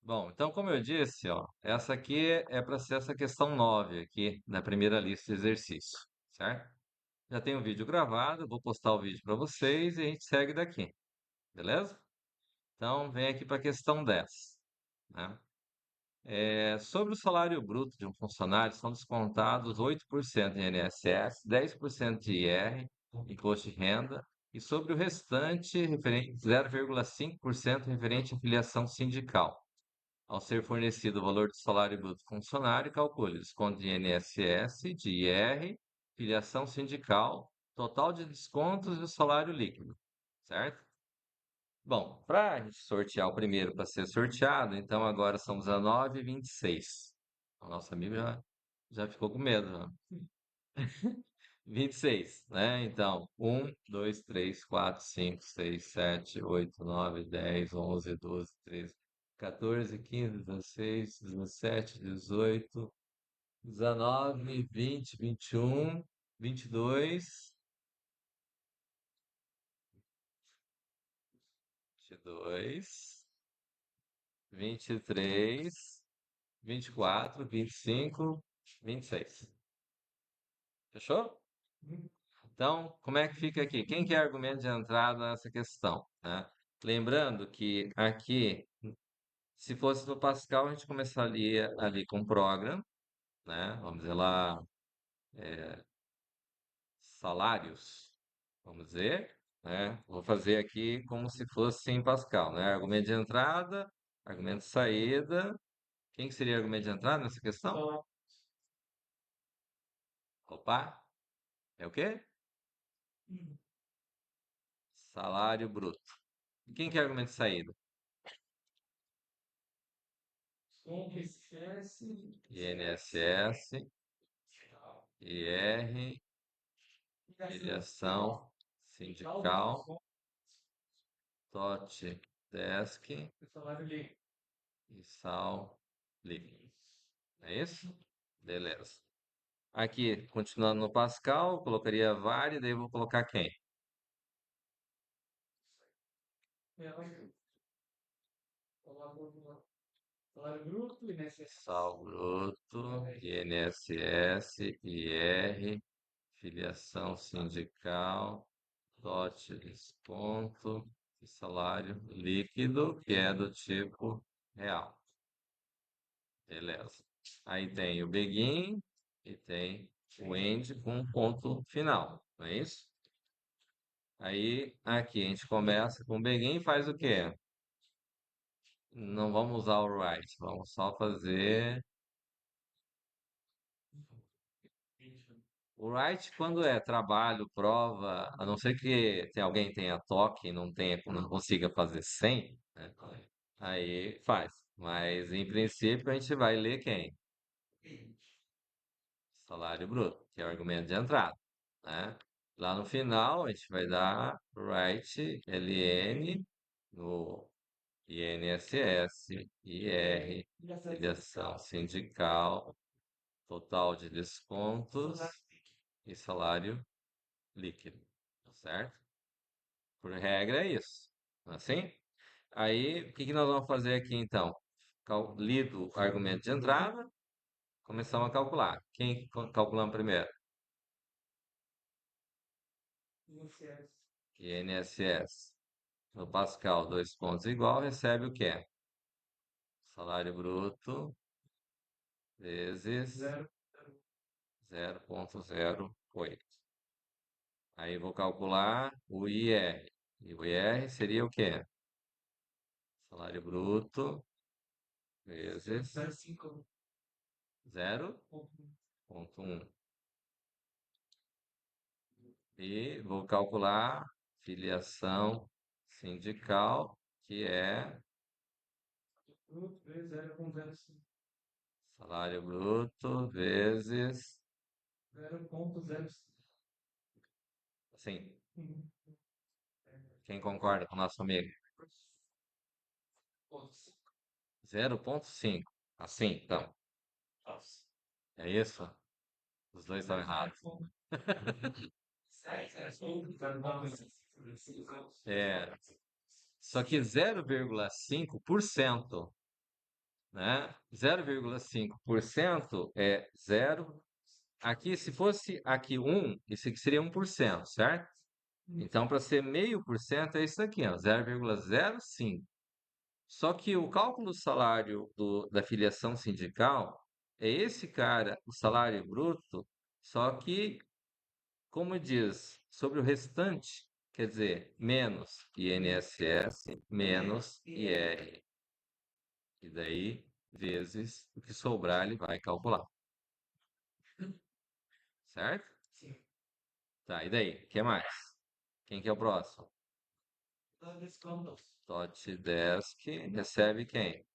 Bom, então, como eu disse, ó, essa aqui é para ser essa questão 9 aqui na primeira lista de exercício, certo? Já tem um vídeo gravado, vou postar o vídeo para vocês e a gente segue daqui, beleza? Então, vem aqui para a questão 10, né? Sobre o salário bruto de um funcionário, são descontados 8% em INSS, 10% de IR, Imposto de Renda, e sobre o restante, 0,5% referente à filiação sindical. Ao ser fornecido o valor do salário bruto do funcionário, calcule desconto de INSS, de IR, filiação sindical, total de descontos e o salário líquido, certo? Bom, para a gente sortear o primeiro para ser sorteado, então agora são 19 e 26. O nosso amigo já ficou com medo, já. 26, né? Então, 1, 2, 3, 4, 5, 6, 7, 8, 9, 10, 11, 12, 13, 14, 15, 16, 17, 18, 19, 20, 21, 22, 23, 24, 25, 26. Fechou? Então, como é que fica aqui? Quem quer argumento de entrada nessa questão, né? Lembrando que aqui, se fosse no Pascal, a gente começaria ali com program, né? Vamos dizer lá, salários, vamos dizer, né? Vou fazer aqui como se fosse em Pascal, né? Argumento de entrada, argumento de saída. Quem que seria argumento de entrada nessa questão? Opa, é o quê? Salário bruto. E quem que é argumento de saída? INSS, IR, filiação sindical, TOT, desk e sal livre. É isso? Beleza. Aqui, continuando no Pascal, colocaria var e daí eu vou colocar quem? Sal bruto, INSS, IR, filiação sindical, dote desconto e salário líquido, que é do tipo real. Beleza. Aí tem o begin e tem o end com um ponto final, não é isso? Aí aqui a gente começa com o begin e faz o quê? Não vamos usar o write, vamos só fazer o write quando é trabalho, prova, a não ser que alguém tenha toque e não consiga fazer sem, né? Aí faz. Mas em princípio a gente vai ler quem? Salário bruto, que é o argumento de entrada, né? Lá no final a gente vai dar write ln no INSS, IR, filiação sindical, total de descontos e salário líquido, tá certo? Por regra é isso. Assim? Aí, o que que nós vamos fazer aqui então? Lido o argumento de entrada, começamos a calcular. Quem calculamos primeiro? INSS. No Pascal, dois pontos igual, recebe o quê? Salário bruto vezes 0,08. Aí vou calcular o IR. E o IR seria o quê? Salário bruto vezes 0,1. E vou calcular filiação sindical, que é salário bruto vezes, assim, quem concorda com o nosso amigo? 0,5. Assim, então. É isso? Os dois estão errados. É, só que 0,5% né? 0,5% é zero. Aqui, se fosse aqui um, isso aqui seria 1%, certo? Então, para ser 0,5% é isso aqui, ó, 0,05. Só que o cálculo do salário da filiação sindical é esse cara, o salário bruto, só que, como diz, sobre o restante, quer dizer, menos INSS, menos IR. E daí, vezes o que sobrar, ele vai calcular, certo? Tá, e daí? O que mais? Quem que é o próximo? Totdesk recebe quem?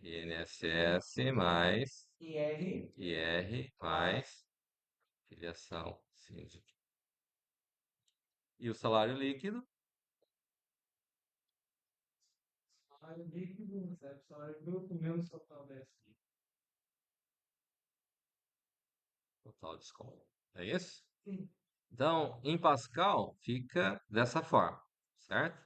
INSS mais IR mais filiação síndica. E o salário líquido? Total desconto. É isso? Então, em Pascal, fica dessa forma, certo?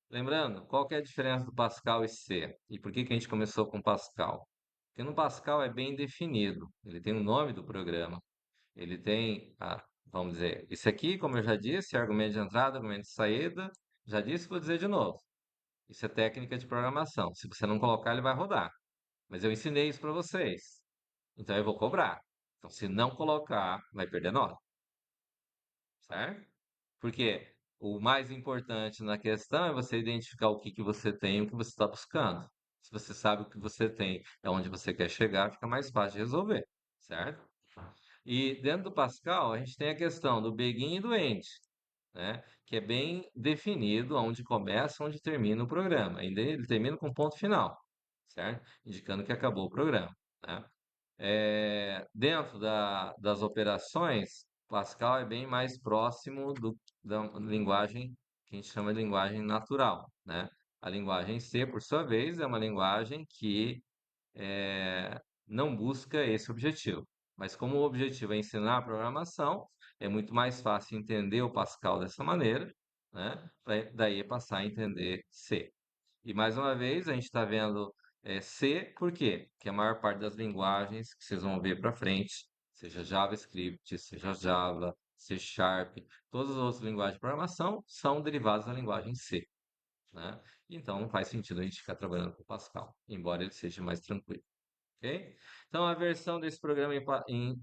Lembrando, qual que é a diferença do Pascal e C? E por que que a gente começou com Pascal? Porque no Pascal é bem definido, ele tem o nome do programa, ele tem, vamos dizer, isso aqui, como eu já disse, é argumento de entrada, argumento de saída, já disse, vou dizer de novo. Isso é técnica de programação. Se você não colocar, ele vai rodar. Mas eu ensinei isso para vocês. Então eu vou cobrar. Então, se não colocar, vai perder nota, certo? Porque o mais importante na questão é você identificar o que que você tem e o que você está buscando. Se você sabe o que você tem, é onde você quer chegar, fica mais fácil de resolver, certo? E dentro do Pascal, a gente tem a questão do begin e do end, né? Que é bem definido onde começa, onde termina o programa. Ele termina com ponto final, certo? Indicando que acabou o programa, né? Dentro das operações, Pascal é bem mais próximo da linguagem que a gente chama de linguagem natural, né? A linguagem C, por sua vez, é uma linguagem que não busca esse objetivo. Mas como o objetivo é ensinar a programação, é muito mais fácil entender o Pascal dessa maneira, né? Para daí passar a entender C. E mais uma vez, a gente está vendo C, por quê? Porque a maior parte das linguagens que vocês vão ver para frente, seja JavaScript, seja Java, C Sharp, todas as outras linguagens de programação são derivadas da linguagem C, né? Então não faz sentido a gente ficar trabalhando com Pascal, embora ele seja mais tranquilo. Ok? Então, a versão desse programa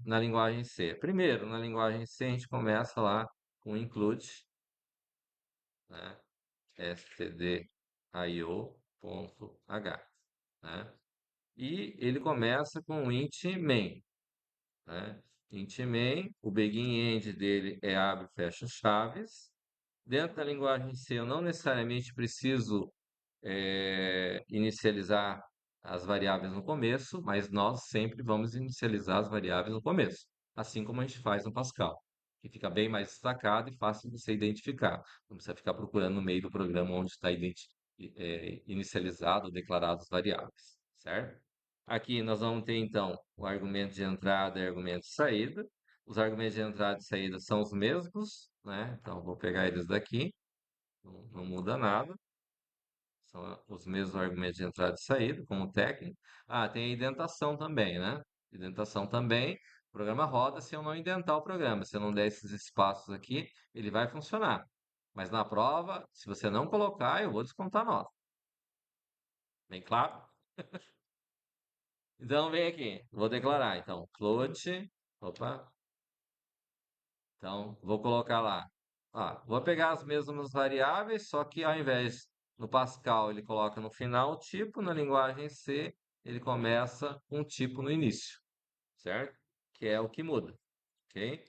na linguagem C. Primeiro, na linguagem C, a gente começa lá com include, né? stdio.h, né? E ele começa com int main, né? Int main, o begin end dele é abre e fecha chaves. Dentro da linguagem C, eu não necessariamente preciso inicializar as variáveis no começo, mas nós sempre vamos inicializar as variáveis no começo, assim como a gente faz no Pascal, que fica bem mais destacado e fácil de você identificar. Não precisa ficar procurando no meio do programa onde está inicializado ou declarado as variáveis, certo? Aqui nós vamos ter então o argumento de entrada e argumento de saída. Os argumentos de entrada e saída são os mesmos, né? Então vou pegar eles daqui, não muda nada. São os mesmos argumentos de entrada e saída, como técnico. Ah, tem a indentação também, né? Indentação também. O programa roda se eu não indentar o programa. Se eu não der esses espaços aqui, ele vai funcionar. Mas na prova, se você não colocar, eu vou descontar a nota. Bem claro? Então, vem aqui. Vou declarar. Então, float. Opa. Então, vou colocar lá. Vou pegar as mesmas variáveis, só que ao invés no Pascal ele coloca no final o tipo, na linguagem C ele começa um tipo no início, certo? Que é o que muda, ok?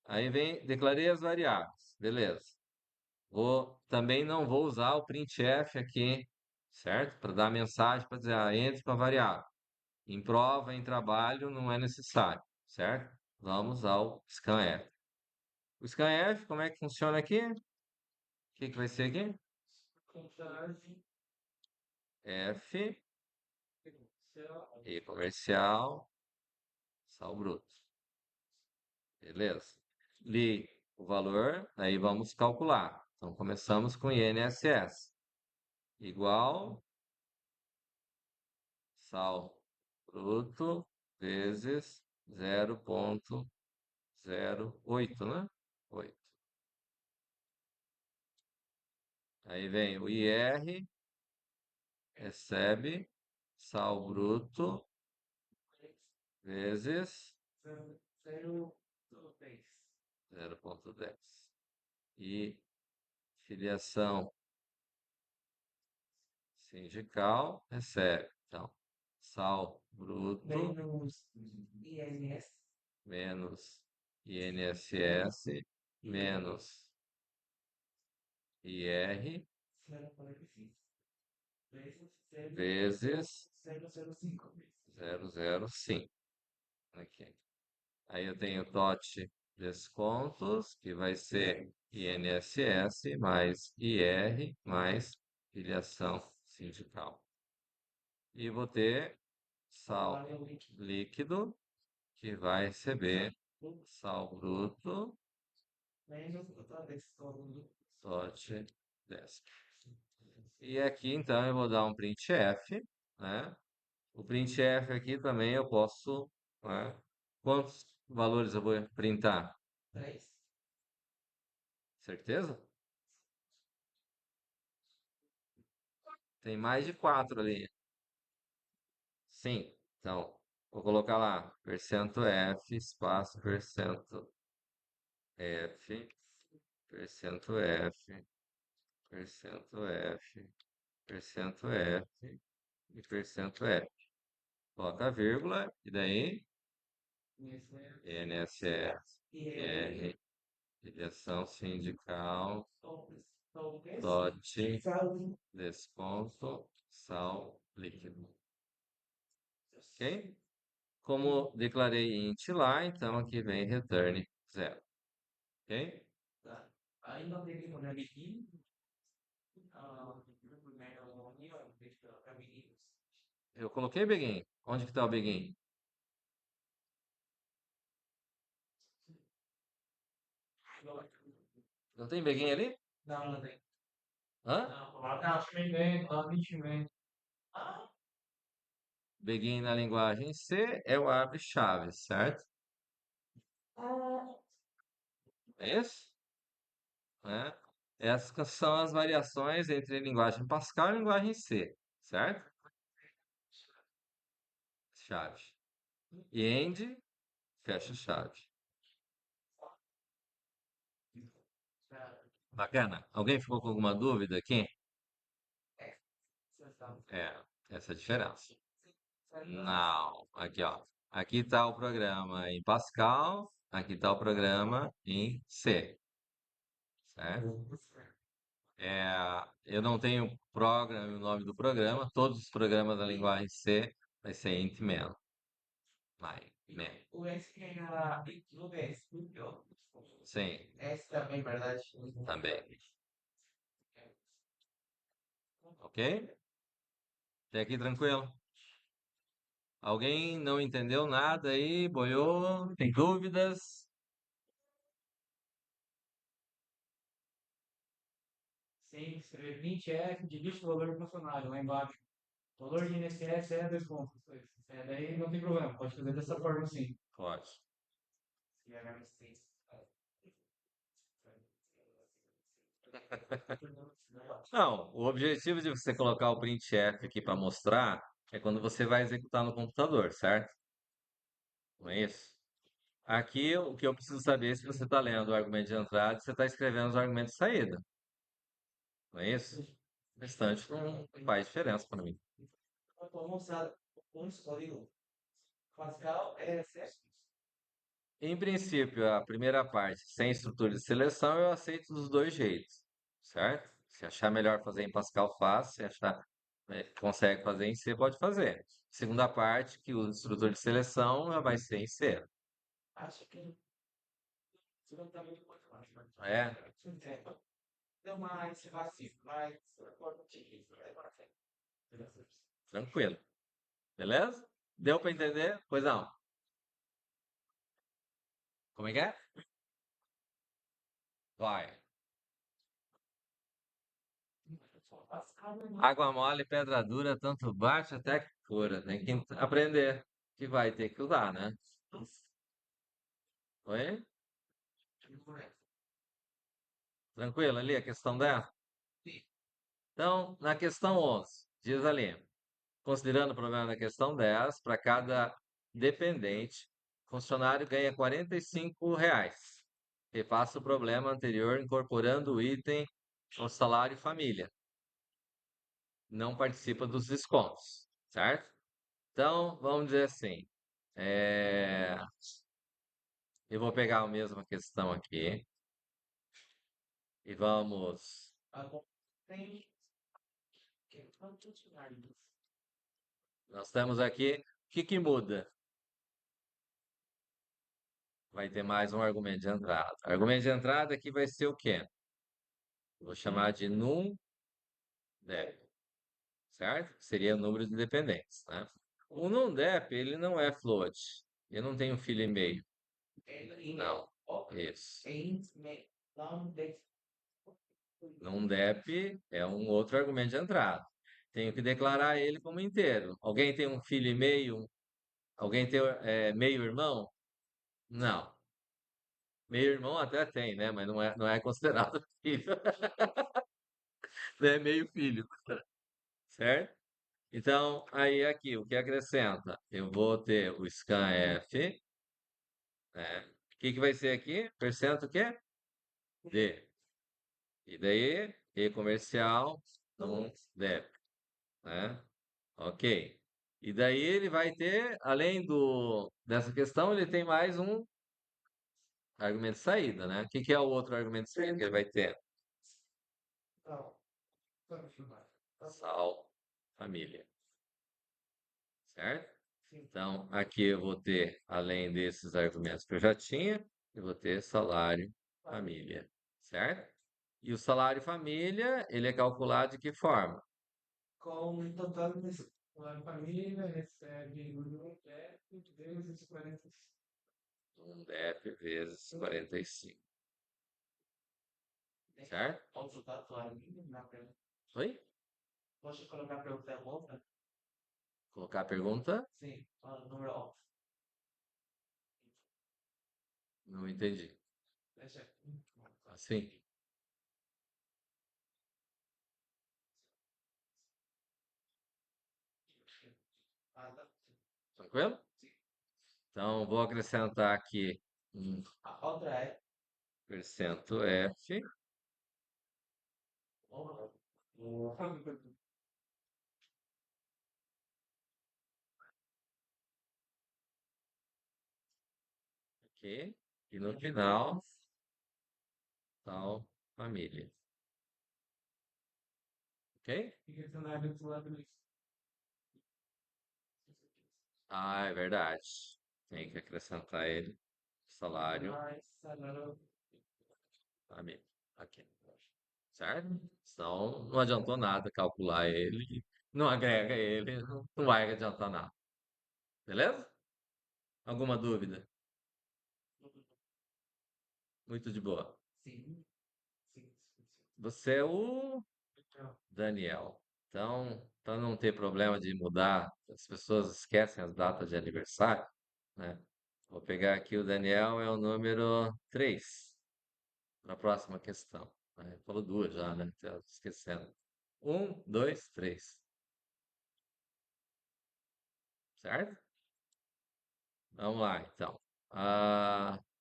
Aí vem, declarei as variáveis, beleza. Também não vou usar o printf aqui, certo? Para dar mensagem para dizer, entre com a variável. Em prova, em trabalho, não é necessário, certo? Vamos ao scanf. O scanf, como é que funciona aqui? O que que vai ser aqui? F, E comercial, sal bruto. Beleza? Li o valor, aí vamos calcular. Então, começamos com INSS. igual sal bruto vezes 0,08, né? 8. Aí vem o IR, recebe sal bruto vezes 0,10. E filiação sindical recebe, então, sal bruto menos INSS menos IR vezes 0,05. Aqui. Aí eu tenho TOT descontos, que vai ser INSS mais IR mais filiação sindical. E vou ter sal líquido, que vai receber sal bruto, TOT desconto. E aqui então eu vou dar um printf, né? O printf aqui também eu posso, né? Quantos valores eu vou printar? Certeza? Tem mais de 4 ali. Sim. Então, vou colocar lá, percento %F, espaço, percento %F, percento %F, percento %F, percento %F e percento %F. Coloca a vírgula e daí INSS, R, filiação sindical, TOT, desconto, sal líquido. Ok? Como declarei int lá, então aqui vem return 0. Ok? Eu coloquei begin. Onde que está o begin? Não tem begin ali? Hã? Begin na linguagem C é o abre-chave, certo? É isso? Né? Essas são as variações entre a linguagem Pascal e a linguagem C, certo? Chave. E end, fecha chave. Bacana. Alguém ficou com alguma dúvida aqui? É, essa é a diferença. Não, aqui ó. Aqui está o programa em Pascal, aqui está o programa em C, certo? Eu não tenho program, o nome do programa, todos os programas da linguagem C vai ser int man. Vai, man. Sim, também. Ok? Até aqui tranquilo? Alguém não entendeu nada aí? Boiou? Tem dúvidas? Pode. Não, o objetivo de você colocar o printf aqui para mostrar é quando você vai executar no computador, certo? Não é isso? Aqui o que eu preciso saber é se você está lendo o argumento de entrada e você está escrevendo os argumentos de saída. Não é isso? O restante não faz diferença para mim. Em princípio, a primeira parte, sem estrutura de seleção, eu aceito dos dois jeitos, certo? Se achar melhor fazer em Pascal, faz. Se achar que consegue fazer em C, pode fazer. Segunda parte, que usa estrutura de seleção, já vai ser em C. É, tranquilo. Beleza? Deu para entender? Pois não. Como é que é? Vai. Água mole, pedra dura, tanto bate até que fura. Tem que aprender que vai ter que usar, né? Oi? Tranquilo ali a questão dela? Então, na questão 11, diz ali, considerando o problema da questão 10, para cada dependente, funcionário ganha R$ 45. Refaça o problema anterior incorporando o item ao salário família. Não participa dos descontos, certo? Então, vamos dizer assim, é, eu vou pegar a mesma questão aqui e vamos. Nós temos aqui, o que que muda? Vai ter mais um argumento de entrada. Argumento de entrada aqui vai ser o quê? Vou chamar de num dep, certo? Seria o número de dependentes, né? O num dep, ele não é float. Eu não tenho filho e meio. Não. Isso. Num dep é um outro argumento de entrada. Tenho que declarar ele como inteiro. Alguém tem um filho e meio? Alguém tem meio irmão? Não. Meio irmão até tem, né? Mas não é considerado filho. É meio filho, certo? Então, aí aqui, o que acrescenta? Eu vou ter o scanf, né? O que que vai ser aqui? Percento o quê? D. E daí, E comercial, não deve, né? Ok. E daí ele vai ter, além dessa questão, ele tem mais um argumento de saída, né? O que que é o outro argumento de saída que ele vai ter? Sal, família, certo? Então, aqui eu vou ter, além desses argumentos que eu já tinha, eu vou ter salário, família, certo? E o salário família, ele é calculado de que forma? Um DF vezes 45, certo? Oi? Colocar a pergunta? Não entendi. Assim, tranquilo? Então, vou acrescentar aqui um percento F, aqui, e no final, tal família, ok? Ah, é verdade. Tem que acrescentar ele, salário, família, aqui, certo? Então, não adiantou nada calcular ele, não agrega ele, não vai adiantar nada, beleza? Alguma dúvida? Muito de boa. Você é o Daniel. Então, para não ter problema de mudar, as pessoas esquecem as datas de aniversário, né? Vou pegar aqui o Daniel, é o número 3 para a próxima questão. Né? Falou duas já, né? Tô esquecendo. Um, dois, três. Certo? Vamos lá, então.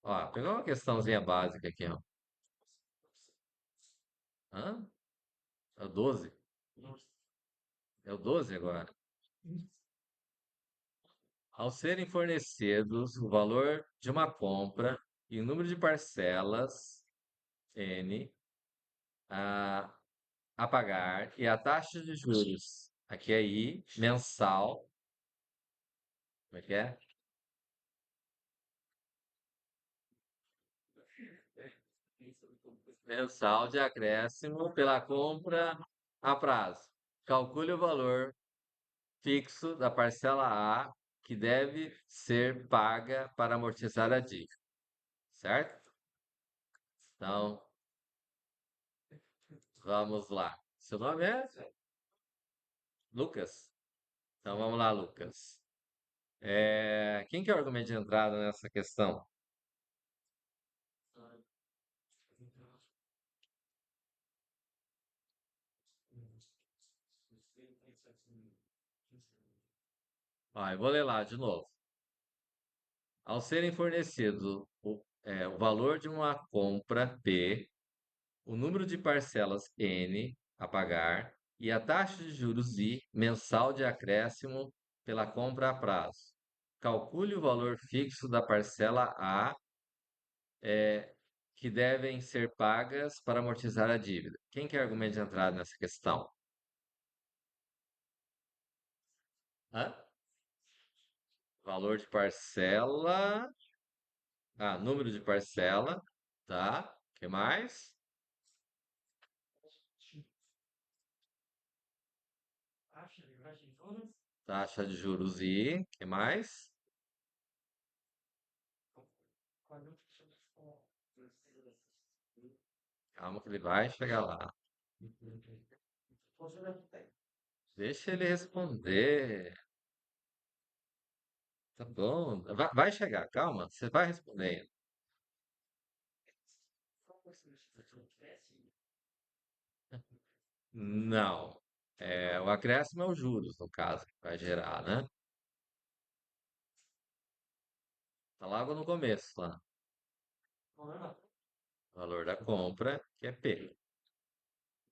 Ó, pegou uma questãozinha básica aqui, ó. Hã? É o 12? É o 12 agora. Ao serem fornecidos o valor de uma compra e o número de parcelas N a, a pagar e a taxa de juros, aqui é I, mensal, como é que é? Mensal de acréscimo pela compra a prazo. Calcule o valor fixo da parcela A que deve ser paga para amortizar a dívida, certo? Então, vamos lá. Seu nome é Lucas? Então vamos lá, Lucas. Quem que é o argumento de entrada nessa questão? Eu vou ler lá de novo. Ao serem fornecidos o valor de uma compra P, o número de parcelas N a pagar e a taxa de juros I mensal de acréscimo pela compra a prazo. Calcule o valor fixo da parcela A que devem ser pagas para amortizar a dívida. Quem quer argumento de entrada nessa questão? Hã? Valor de parcela. Número de parcela. Tá. O que mais? Taxa de juros I. O que mais? Calma que ele vai chegar lá. Deixa ele responder. Tá bom. Vai chegar, calma. Você vai responder. Não. O acréscimo é os juros, no caso, que vai gerar, né? Tá logo no começo, lá. Valor da compra, que é P,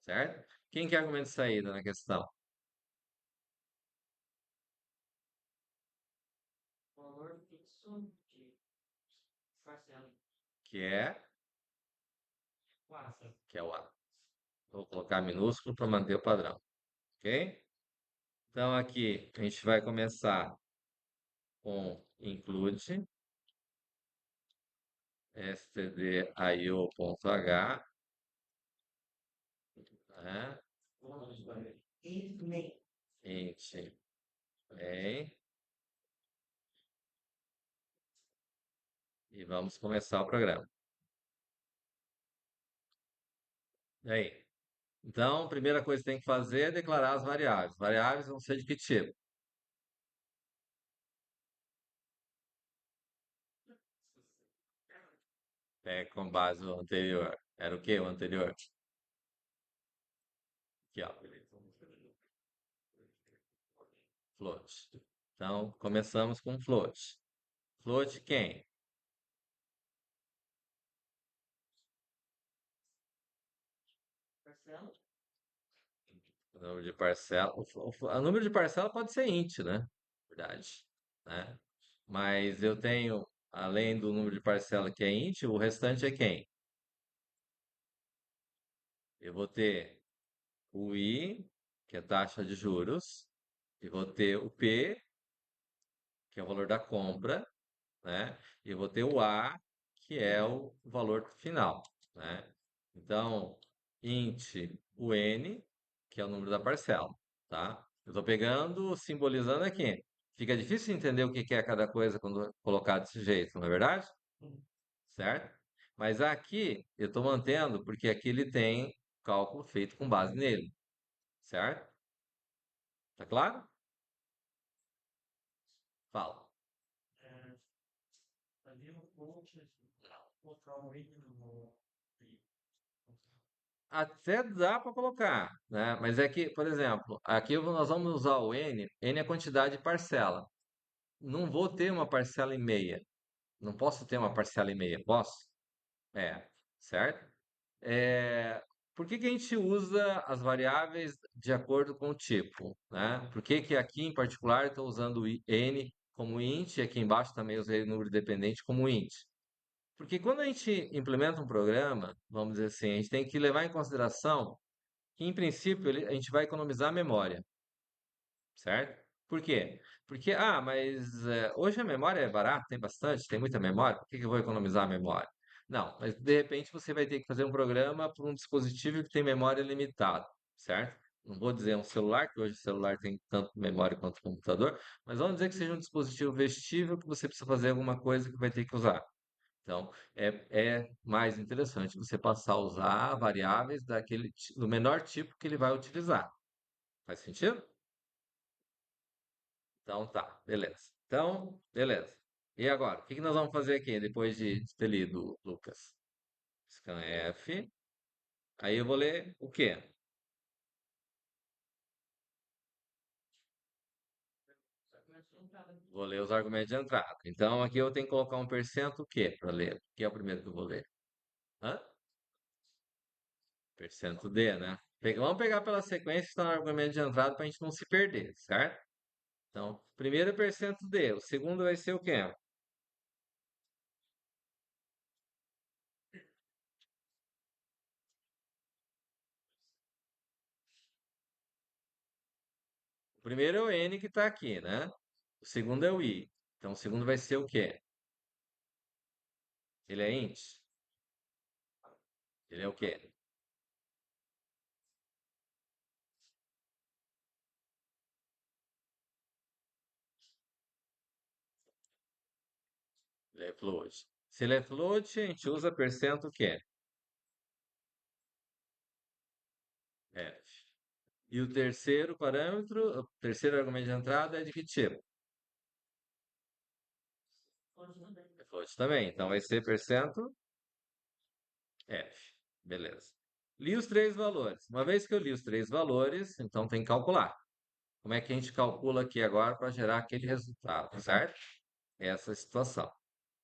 certo? Quem quer argumento de saída na questão? Que é, que é o A. Vou colocar minúsculo para manter o padrão, ok? Então aqui a gente vai começar com include stdio.h, né? Int main, e vamos começar o programa. E aí? Então, a primeira coisa que tem que fazer é declarar as variáveis. Variáveis vão ser de que tipo? Com base no anterior. Era o que o anterior? Aqui, ó. Float. Então, começamos com float. Float quem? O número de parcela. O número de parcela pode ser int, né? Verdade. Né? Mas eu tenho, além do número de parcela que é int, o restante é quem? Eu vou ter o I, que é taxa de juros, e vou ter o P, que é o valor da compra, né? E eu vou ter o A, que é o valor final, né? Então, int o N, que é o número da parcela, tá? Eu estou pegando, simbolizando aqui. Fica difícil entender o que que é cada coisa quando colocar desse jeito, não é verdade? Certo? Mas aqui eu estou mantendo porque aqui ele tem cálculo feito com base nele, certo? Tá claro? Fala. Até dá para colocar, né? Mas é que, por exemplo, aqui nós vamos usar o n. N é a quantidade de parcela. Não vou ter uma parcela e meia. Não posso ter uma parcela e meia, posso? Certo? É, por que que a gente usa as variáveis de acordo com o tipo, né? Por que que aqui em particular eu estou usando o n como int e aqui embaixo também usei o número dependente como int? Porque quando a gente implementa um programa, vamos dizer assim, a gente tem que levar em consideração que, em princípio, a gente vai economizar memória, certo? Por quê? Porque, mas hoje a memória é barata, tem bastante, tem muita memória, por que que eu vou economizar a memória? Não, mas de repente você vai ter que fazer um programa para um dispositivo que tem memória limitada, certo? Não vou dizer um celular, que hoje o celular tem tanto memória quanto o computador, mas vamos dizer que seja um dispositivo vestível que você precisa fazer alguma coisa que vai ter que usar. Então, é mais interessante você passar a usar variáveis do menor tipo que ele vai utilizar. Faz sentido? Então tá, beleza. Então, beleza. E agora, o que que nós vamos fazer aqui depois de ter lido, Lucas? Scanf. Aí eu vou ler o quê? Vou ler os argumentos de entrada. Então aqui eu tenho que colocar um percento o quê para ler? O que é o primeiro que eu vou ler? Hã? Percento D, né? Vamos pegar pela sequência que está no argumento de entrada para a gente não se perder, certo? Então, primeiro é percento D, o segundo vai ser o quê? O primeiro é o N que está aqui, né? O segundo é o I. Então, o segundo vai ser o quê? Ele é int? Ele é o quê? Ele é float. Se ele é float, a gente usa percento o quê? F. E o terceiro parâmetro, o terceiro argumento de entrada é de que tipo? É float também. Então vai ser percento F. Beleza. Li os três valores. Uma vez que eu li os três valores, então tem que calcular. Como é que a gente calcula aqui agora para gerar aquele resultado, certo? Essa situação.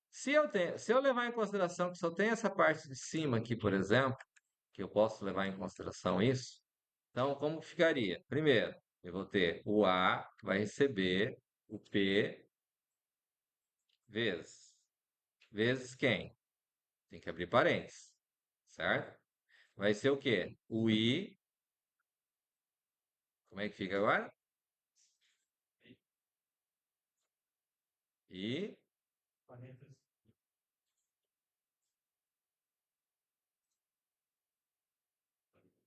Se eu levar em consideração que só tem essa parte de cima aqui, por exemplo, que eu posso levar em consideração isso, então como que ficaria? Primeiro, eu vou ter o A que vai receber o P vezes quem? Tem que abrir parênteses, certo? Vai ser o quê? O I, como é que fica agora? E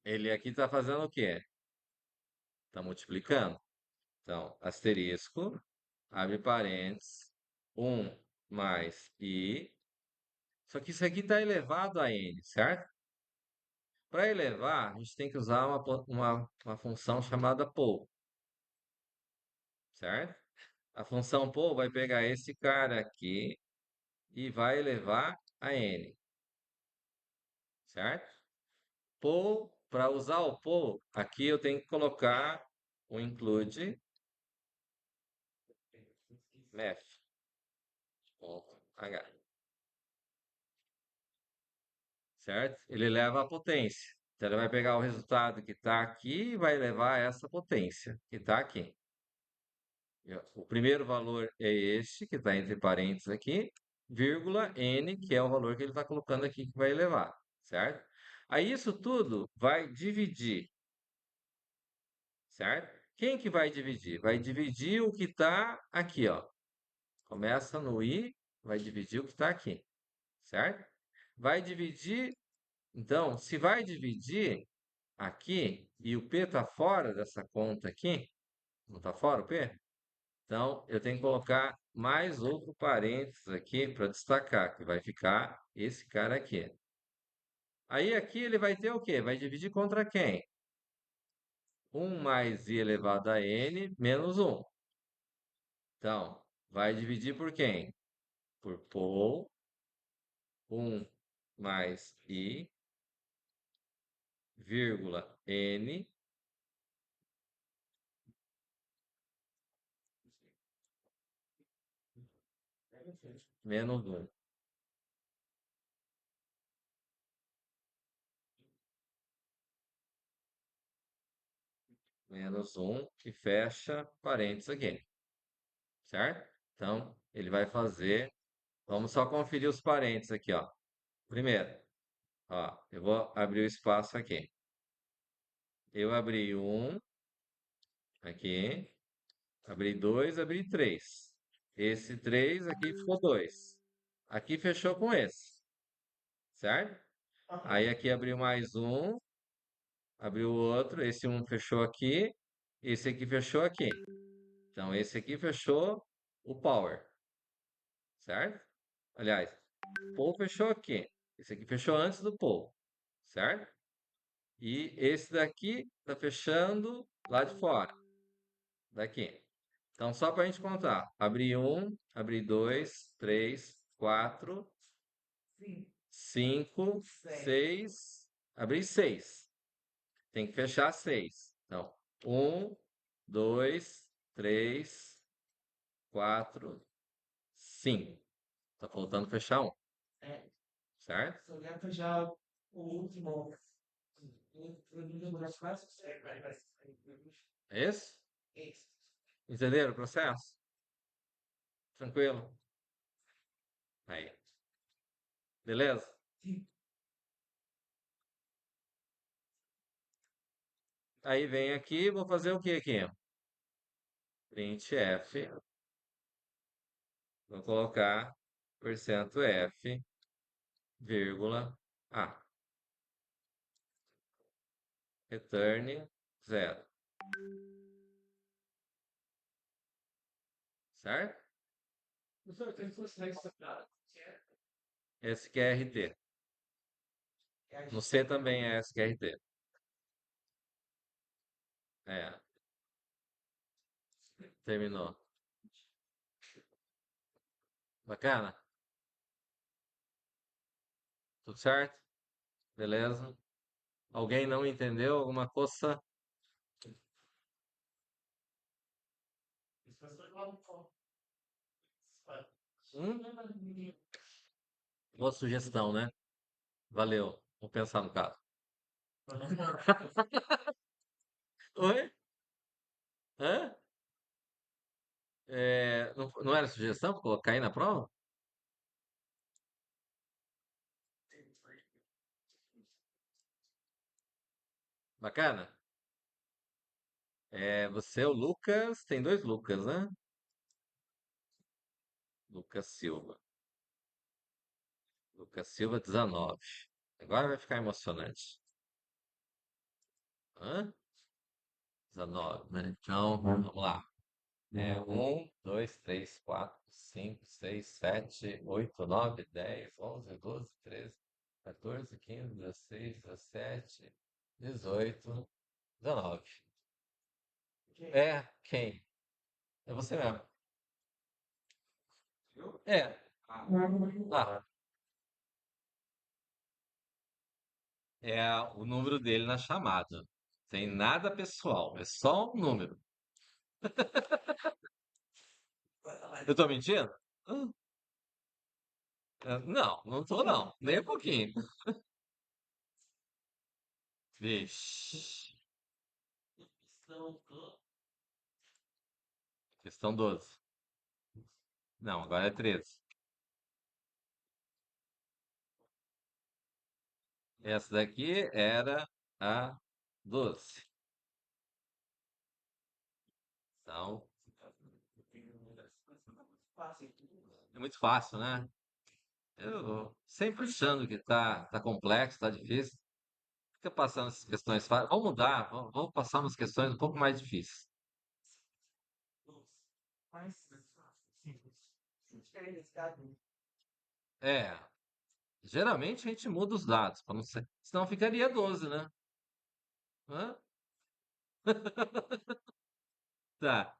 ele aqui está fazendo o quê? Está multiplicando. Então, asterisco, abre parênteses, um mais I. Só que isso aqui está elevado a N, certo? Para elevar, a gente tem que usar uma função chamada poll, certo? A função poll vai pegar esse cara aqui e vai elevar a N, certo? Poll, para usar o poll, aqui eu tenho que colocar o include math.h, certo? Ele leva a potência. Então ele vai pegar o resultado que está aqui e vai levar essa potência que está aqui. O primeiro valor é este, que está entre parênteses aqui, vírgula n, que é o valor que ele está colocando aqui que vai elevar, certo? Aí isso tudo vai dividir, certo? Quem que vai dividir? Vai dividir o que está aqui, ó. Começa no i, vai dividir o que está aqui, certo? Vai dividir, então, se vai dividir aqui e o p está fora dessa conta aqui, não está fora o p? Então, eu tenho que colocar mais outro parênteses aqui para destacar, que vai ficar esse cara aqui. Aí aqui ele vai ter o quê? Vai dividir contra quem? 1 mais i elevado a n menos 1. Então, vai dividir por quem? Por pol 1 mais i, vírgula, n menos 1. Menos 1 e fecha parênteses aqui, certo? Então, ele vai fazer. Vamos só conferir os parênteses aqui, ó. Primeiro, ó, eu vou abrir o espaço aqui. Eu abri um aqui, abri dois, abri três. Esse três aqui ficou dois. Aqui fechou com esse, certo? Aí aqui abriu mais um, abriu outro, esse um fechou aqui, esse aqui fechou aqui. Então esse aqui fechou o power, certo? Aliás, Paul fechou aqui. Esse aqui fechou antes do Paul, certo? E esse daqui tá fechando lá de fora, daqui. Então, só para a gente contar. Abri um, abri dois, três, quatro, cinco, seis. Abri seis. Tem que fechar seis. Então, um, dois, três, quatro, cinco. Tá faltando fechar um, certo? É isso? Entenderam o processo? Tranquilo? Aí. Beleza? Aí vem aqui, vou fazer o que aqui? Printf, vou colocar porcento %f, vírgula, a, return 0, certo? SQRT. No C também é SQRT. É, terminou. Bacana? Tudo certo? Beleza? Alguém não entendeu alguma coisa? Hum? Boa sugestão, né? Valeu. Vou pensar no caso. Oi? Hã? Não era sugestão pra colocar aí na prova? Bacana? Você é o Lucas, tem dois Lucas, né? Lucas Silva. Lucas Silva 19. Agora vai ficar emocionante. Hã? 19, né? Então, vamos lá. 1, 2, 3, 4, 5, 6, 7, 8, 9, 10, 11, 12, 13, 14, 15, 16, 17, 18, 19. É você mesmo. É. Ah, é o número dele na chamada. Tem nada pessoal, é só um número. Eu tô mentindo? Hã? Não, não tô não, nem um pouquinho. Vixe. Questão 12. Não, agora é 13. Essa daqui era a 12. Então, é muito fácil, né? Eu sempre achando que tá complexo, tá difícil. Fica passando essas questões fáceis. Vamos mudar, vamos passar umas questões um pouco mais difíceis. É, geralmente a gente muda os dados, para não ser, senão ficaria 12, né? Hã? Tá.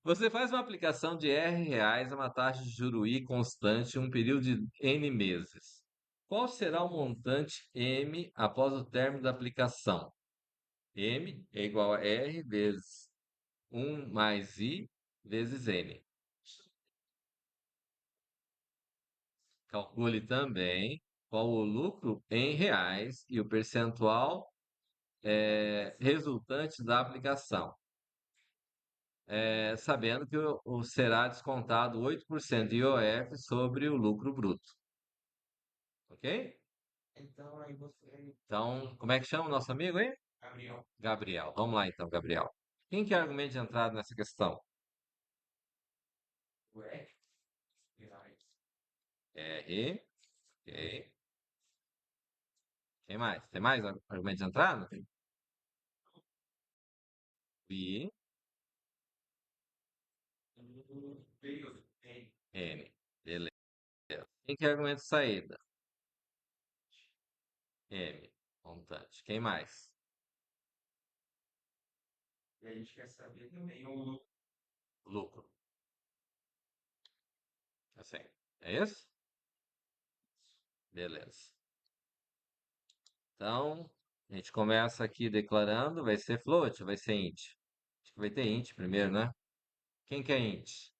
Você faz uma aplicação de R$ a uma taxa de juro I constante em um período de N meses. Qual será o montante M após o término da aplicação? M é igual a R vezes 1 mais I vezes N. Calcule também qual o lucro em reais e o percentual resultante da aplicação. Sabendo que será descontado 8% de IOF sobre o lucro bruto. Ok? Então, como é que chama o nosso amigo, hein? Gabriel. Vamos lá então, Gabriel. Quem que é o argumento de entrada nessa questão? R. Ok. Quem mais? Tem mais argumento de entrada? I. N. Beleza. Quem que é argumento de saída? M. Montante. Quem mais? E a gente quer saber também o lucro. Assim. É isso? Beleza. Então, a gente começa aqui declarando, vai ser float, vai ser int. Acho que vai ter int primeiro, né? Quem que é int?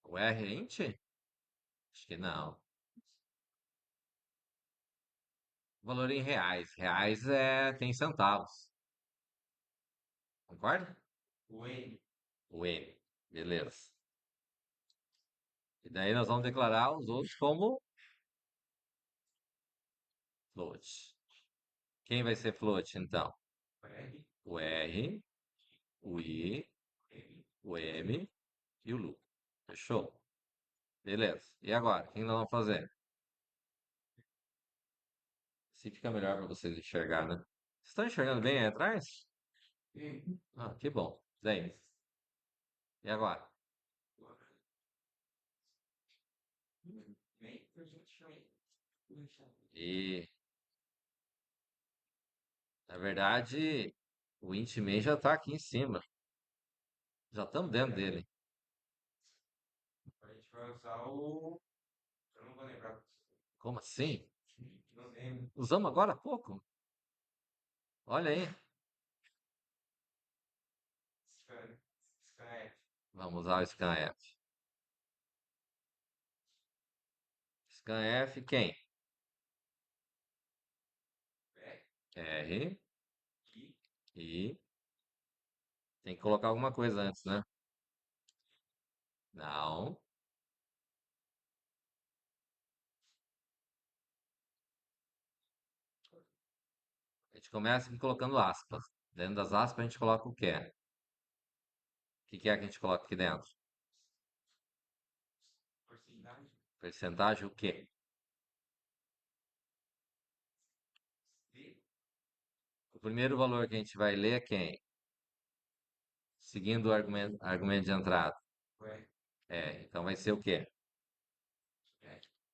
O R é int? Acho que não. Valor em reais. Reais tem centavos. Concorda? O N. O N. Beleza. E daí nós vamos declarar os outros como float. Quem vai ser float, então? O R, o I, o M e o Lu. Fechou? Beleza. E agora? O que nós vamos fazer? Se fica melhor para vocês enxergar, né? Vocês estão enxergando bem aí atrás? Ah, que bom. Daí. E agora? E, na verdade, o int main já está aqui em cima. Já estamos dentro dele. A gente vai usar o. Eu não vou lembrar. Como assim? Não lembro. Usamos agora há pouco? Olha aí. Scanf. Vamos usar o scanf. Scanf quem? R, I. Tem que colocar alguma coisa antes, né? Não. A gente começa aqui colocando aspas. Dentro das aspas a gente coloca o quê? O que é que a gente coloca aqui dentro? Percentagem o quê? O primeiro valor que a gente vai ler é quem? Seguindo o argumento de entrada. Então vai ser o quê?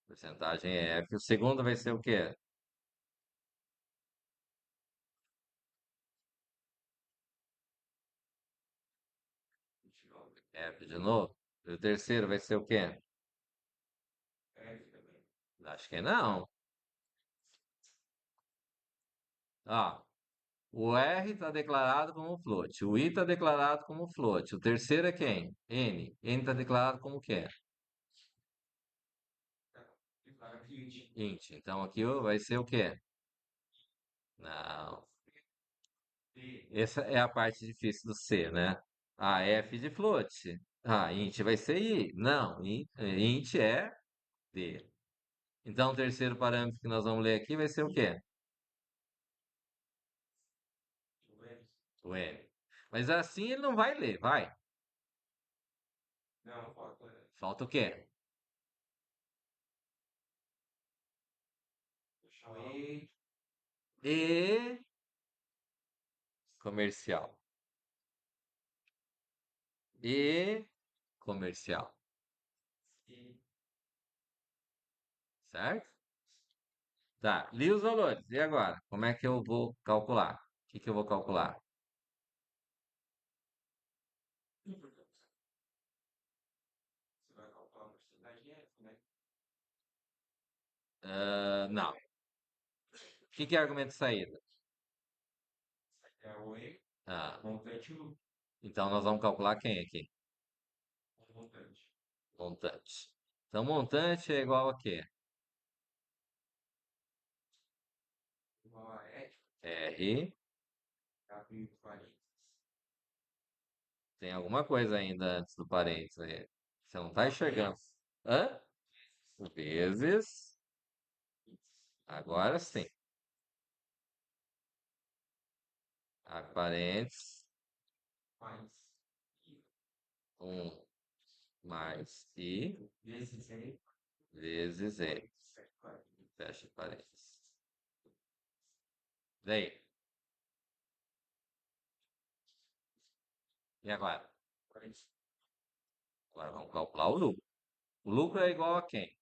Porcentagem é F. O segundo vai ser o quê? F de novo. E o terceiro vai ser o quê? Acho que não. Ó, o R está declarado como float. O I está declarado como float. O terceiro é quem? N. N está declarado como quê? Int. Então aqui vai ser o quê? Não. Essa é a parte difícil do C, né? Ah, F de float. Ah, int vai ser I. Não, int é D. Então o terceiro parâmetro que nós vamos ler aqui vai ser o quê? O N. Mas assim ele não vai ler, vai. Não, falta. Falta o quê? E comercial. E comercial. Certo? Tá, li os valores. E agora? Como é que eu vou calcular? O que que eu vou calcular? Ah, não. O que que é argumento de saída? Ah, então nós vamos calcular quem aqui? Montante. Então montante é igual a quê? R. Tem alguma coisa ainda antes do parênteses aí. Você não está enxergando. Hã? Vezes. Agora sim. A parênteses. Um mais I vezes E. Fecha parênteses. Daí. E agora? Agora vamos calcular o lucro. O lucro é igual a quem?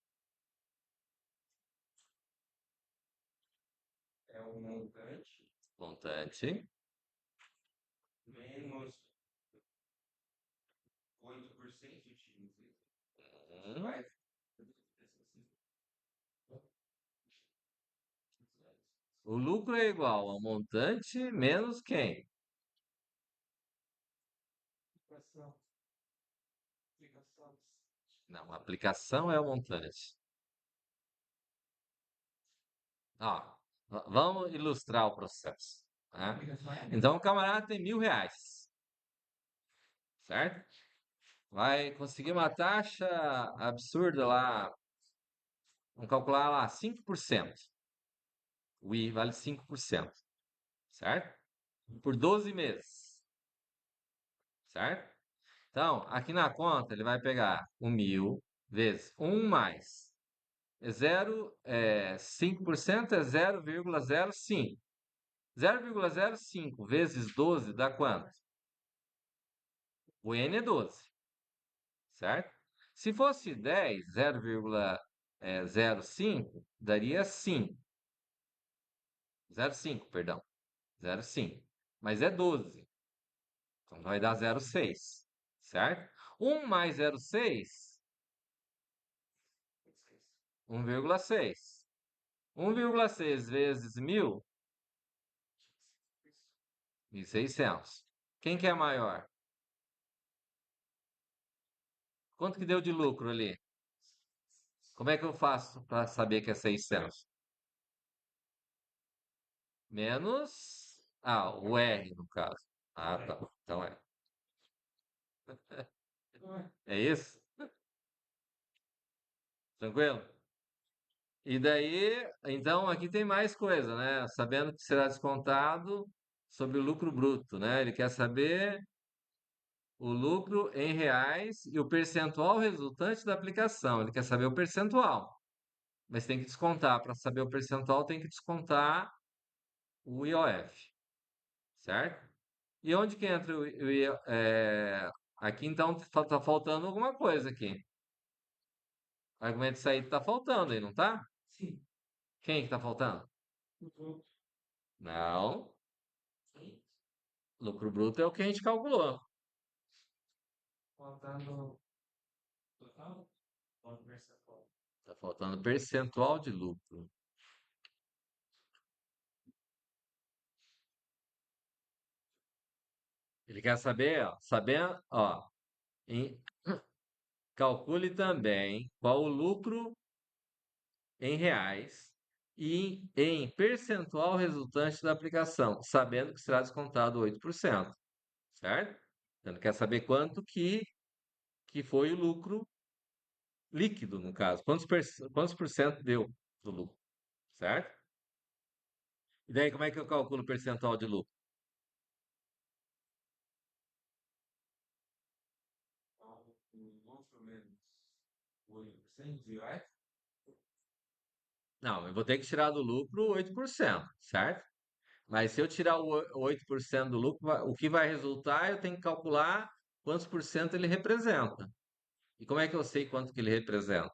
Montante hum, o lucro é igual ao montante menos quem? Não, a aplicação é o montante. Ó, vamos ilustrar o processo, né? Então, o camarada tem R$ 1.000, certo? Vai conseguir uma taxa absurda lá, vamos calcular lá 5%. O I vale 5%, certo? Por 12 meses, certo? Então, aqui na conta, ele vai pegar o 1.000 vezes um mais. É 5% é 0,05. 0,05 vezes 12 dá quanto? O N é 12, certo? Se fosse 10, 0,05 daria 5. 0,5, perdão. 0,5. Mas é 12. Então vai dar 0,6, certo? 1 mais 0,6, 1,6. 1,6 vezes 1.000, 1.600. Quem que é maior? Quanto que deu de lucro ali? Como é que eu faço para saber que é 600? Menos. Ah, o R no caso. Ah, tá. Então é. É isso? Tranquilo? E daí, então aqui tem mais coisa, né? Sabendo que será descontado sobre o lucro bruto, né? Ele quer saber o lucro em reais e o percentual resultante da aplicação. Ele quer saber o percentual, mas tem que descontar. Para saber o percentual, tem que descontar o IOF, certo? E onde que entra aqui então tá faltando alguma coisa aqui. O argumento de saída tá faltando aí, não tá? Quem que tá faltando? Não. Lucro bruto é o que a gente calculou. Tá faltando percentual de lucro. Ele quer saber, ó, sabendo, ó, calcule também qual o lucro em reais e em percentual resultante da aplicação, sabendo que será descontado 8%, certo? Então, ele quer saber que foi o lucro líquido, no caso. Quantos por cento deu do lucro, certo? E daí, como é que eu calculo o percentual de lucro? Não, eu vou ter que tirar do lucro 8%, certo? Mas se eu tirar o 8% do lucro, o que vai resultar, eu tenho que calcular quantos por cento ele representa. E como é que eu sei quanto que ele representa?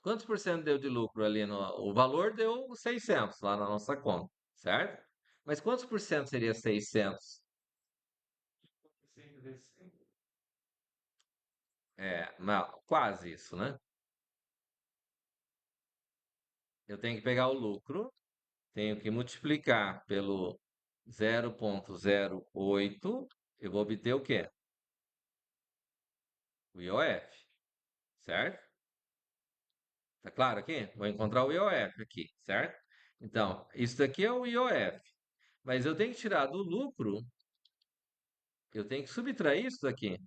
Quantos por cento deu de lucro ali no... O valor deu 600 lá na nossa conta, certo? Mas quantos por cento seria 600? Não, quase isso, né? Eu tenho que pegar o lucro, tenho que multiplicar pelo 0,08, eu vou obter o quê? O IOF, certo? Tá claro aqui? Vou encontrar o IOF aqui, certo? Então, isso daqui é o IOF. Mas eu tenho que tirar do lucro, eu tenho que subtrair isso daqui,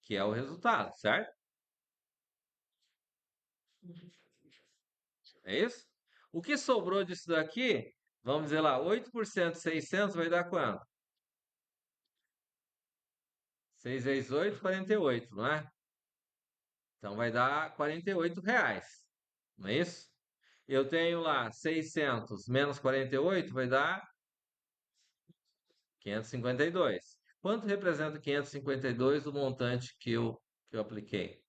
que é o resultado, certo? É isso? O que sobrou disso daqui, vamos dizer lá, 8% de 600 vai dar quanto? 6 vezes 8, 48, não é? Então vai dar R$ 48, não é isso? Eu tenho lá 600 menos 48 vai dar 552. Quanto representa 552 do montante que eu apliquei?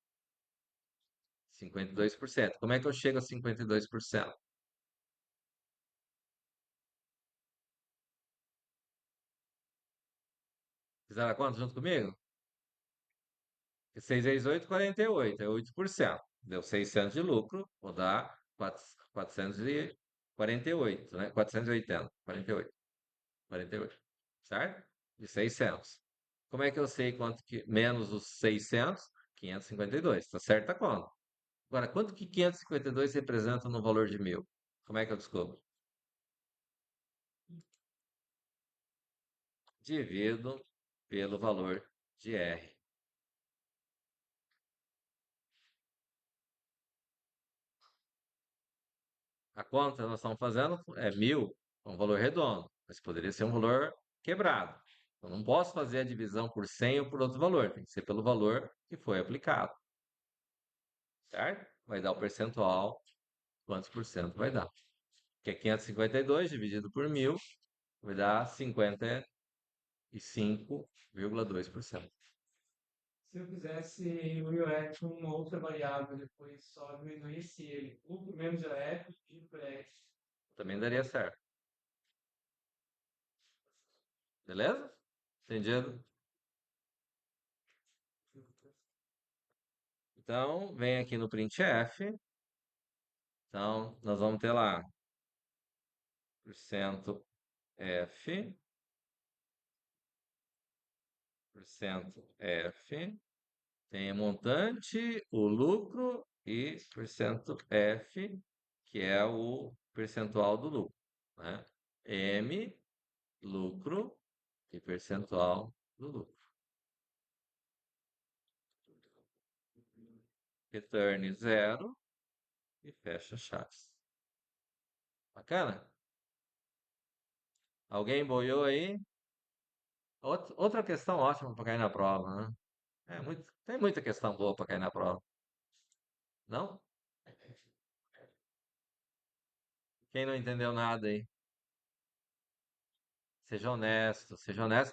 52%. Como é que eu chego a 52%? Fizeram a conta junto comigo? 6 vezes 8, 48. É 8%. Deu 600 de lucro. Vou dar 448, né? 480. 48. 48. Certo? De 600. Como é que eu sei quanto que menos os 600? 552. Tá certa a conta. Agora, quanto que 552 representa no valor de 1.000? Como é que eu descubro? Divido pelo valor de R. A conta que nós estamos fazendo é 1.000, é um valor redondo, mas poderia ser um valor quebrado. Eu não posso fazer a divisão por 100 ou por outro valor, tem que ser pelo valor que foi aplicado, certo? Vai dar o percentual, quantos por cento vai dar? Que é 552 dividido por 1.000, vai dar 55,2%. Se eu quisesse o IOF com uma outra variável, depois só diminuísse ele, lucro menos IOF, dividido por F. Também daria certo, beleza? Entendido? Então, vem aqui no printf. Então, nós vamos ter lá porcento F, porcento F, tem o montante, o lucro e porcento F, que é o percentual do lucro, né? M, lucro e percentual do lucro. Return zero e fecha chaves. Bacana? Alguém boiou aí? Outra questão ótima para cair na prova, né? Tem muita questão boa para cair na prova. Não? Quem não entendeu nada aí? Seja honesto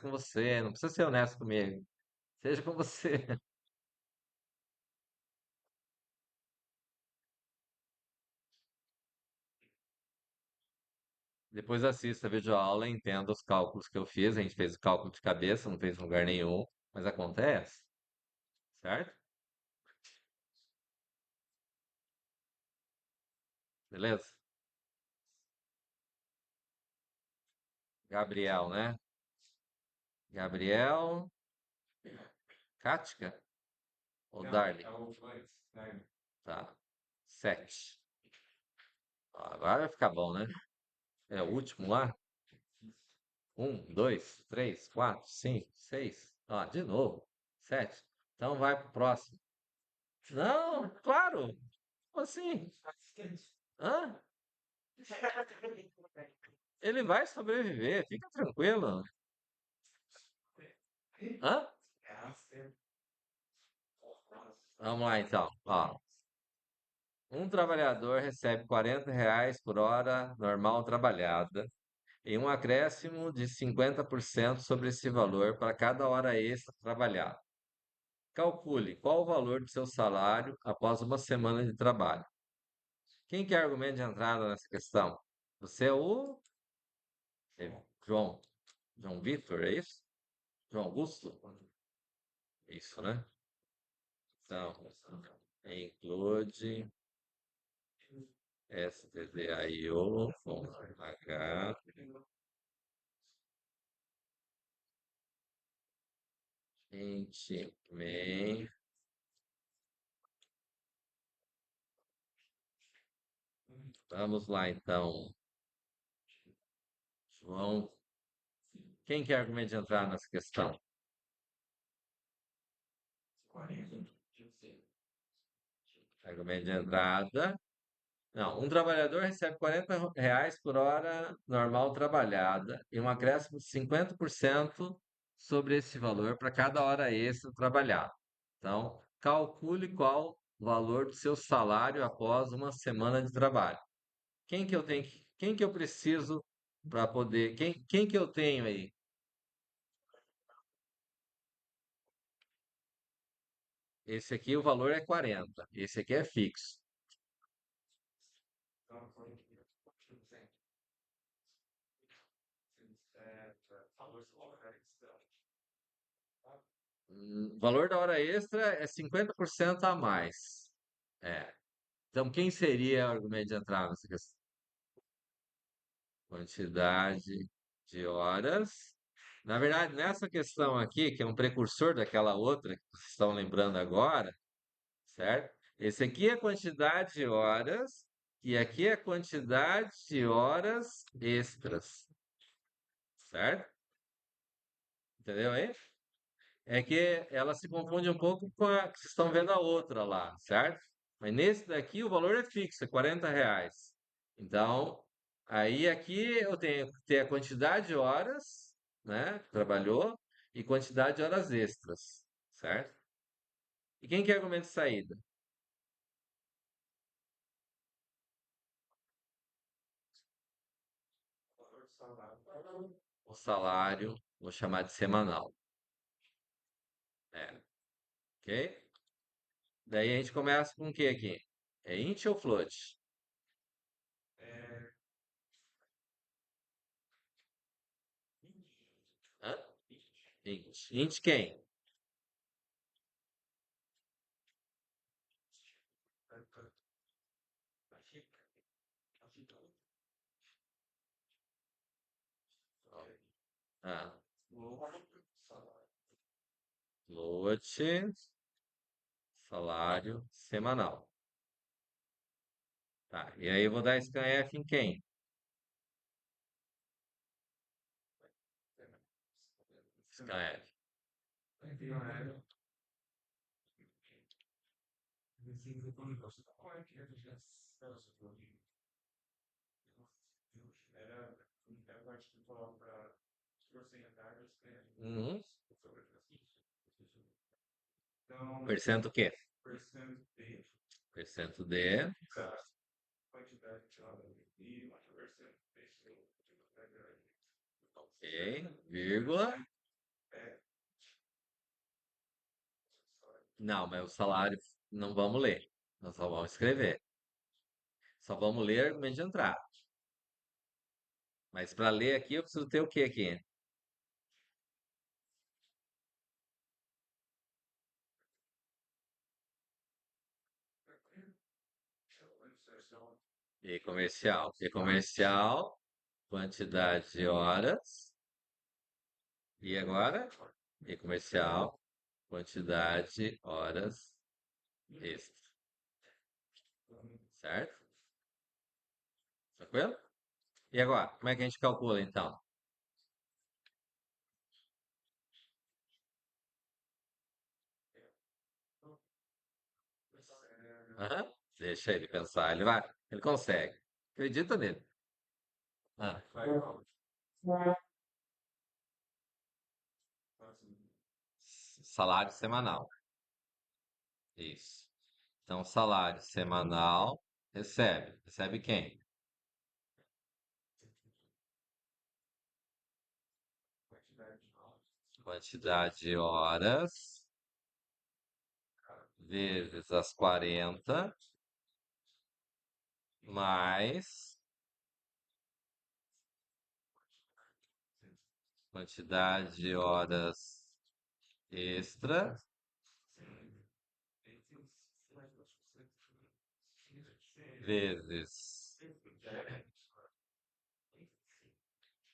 com você, não precisa ser honesto comigo. Seja com você. Depois assista a videoaula e entenda os cálculos que eu fiz. A gente fez o cálculo de cabeça, não fez em lugar nenhum, mas acontece, certo? Beleza? Gabriel, né? Gabriel, Kática ou Não, Darley? é o antes, né? Tá. 7. Agora vai ficar bom, né? É o último lá? Um, dois, três, quatro, cinco, seis. Ó, de novo. 7. Então vai pro próximo. Não, claro. Como assim? Hã? Ele vai sobreviver, fica tranquilo. Hã? Vamos lá então. Ó, um trabalhador recebe R$ 40 por hora normal trabalhada e um acréscimo de 50% sobre esse valor para cada hora extra trabalhada. Calcule qual o valor de seu salário após uma semana de trabalho. Quem quer argumento de entrada nessa questão? Você é o João. João Vitor, é isso? João Augusto? Isso, né? Então, include STDIO com H, gente, main. Vamos lá, então. João, quem quer argumento de entrada nessa questão? Argumento de entrada. Não, um trabalhador recebe R$ 40 por hora normal trabalhada e um acréscimo de 50% sobre esse valor para cada hora extra trabalhada. Então, calcule qual o valor do seu salário após uma semana de trabalho. Quem que eu preciso para poder, quem que eu tenho aí? esse aqui o valor é 40. Esse aqui é fixo. Então, foi aqui, por exemplo, valor de hora extra, tá? O valor da hora extra é 50% a mais. É. Então, quem seria o argumento de entrada nessa questão? Quantidade de horas. Na verdade, nessa questão aqui, que é um precursor daquela outra que vocês estão lembrando agora, certo? Esse aqui é a quantidade de horas e aqui é a quantidade de horas extras, certo? Entendeu aí? É que ela se confunde um pouco com a que vocês estão vendo a outra lá, certo? Mas nesse daqui o valor é fixo, é R$ 40. Então, aí aqui eu tenho que ter a quantidade de horas, né, que trabalhou e quantidade de horas extras, certo? E quem quer argumento de saída? Valor de salário. O salário, vou chamar de semanal. É, ok? Daí a gente começa com o que aqui? É int ou float? É, Hã? Int. Int quem? Ah, float, salário semanal. Tá, e aí eu vou dar scanf em quem? Scanf. era a parte que coloca porcentagens, né? Uhum. Então, Percento o quê? percento de Percento de. quantidade de horas e uma percento de Ok, vírgula. é, Não, mas o salário não vamos ler. Nós só vamos escrever. Só vamos ler argumento de entrada. Mas para ler aqui eu preciso ter o que aqui? E comercial. E comercial, quantidade de horas. E agora? E comercial, quantidade horas extra. Certo? Tranquilo? E agora? Como é que a gente calcula então? Aham. Deixa ele pensar. Ele vai. Ele consegue. Acredita nele. Ah, salário semanal. Isso. Então, salário semanal recebe. Recebe quem? Quantidade de horas vezes as 40 mais quantidade de horas extra vezes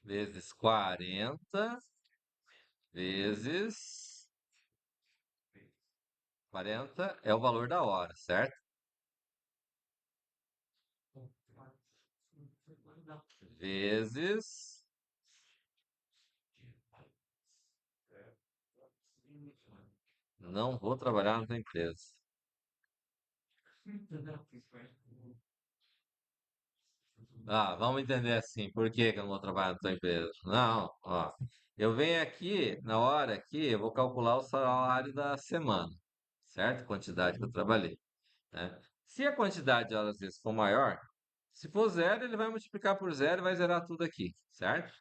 vezes 40 vezes 40 é o valor da hora, certo? Vezes. Não vou trabalhar na tua empresa. Ah, vamos entender assim, por que que eu não vou trabalhar na tua empresa? Não, ó. Eu venho aqui, na hora aqui, eu vou calcular o salário da semana, certo? Quantidade que eu trabalhei, né? Se a quantidade de horas extras for maior, se for zero, ele vai multiplicar por zero e vai zerar tudo aqui, certo?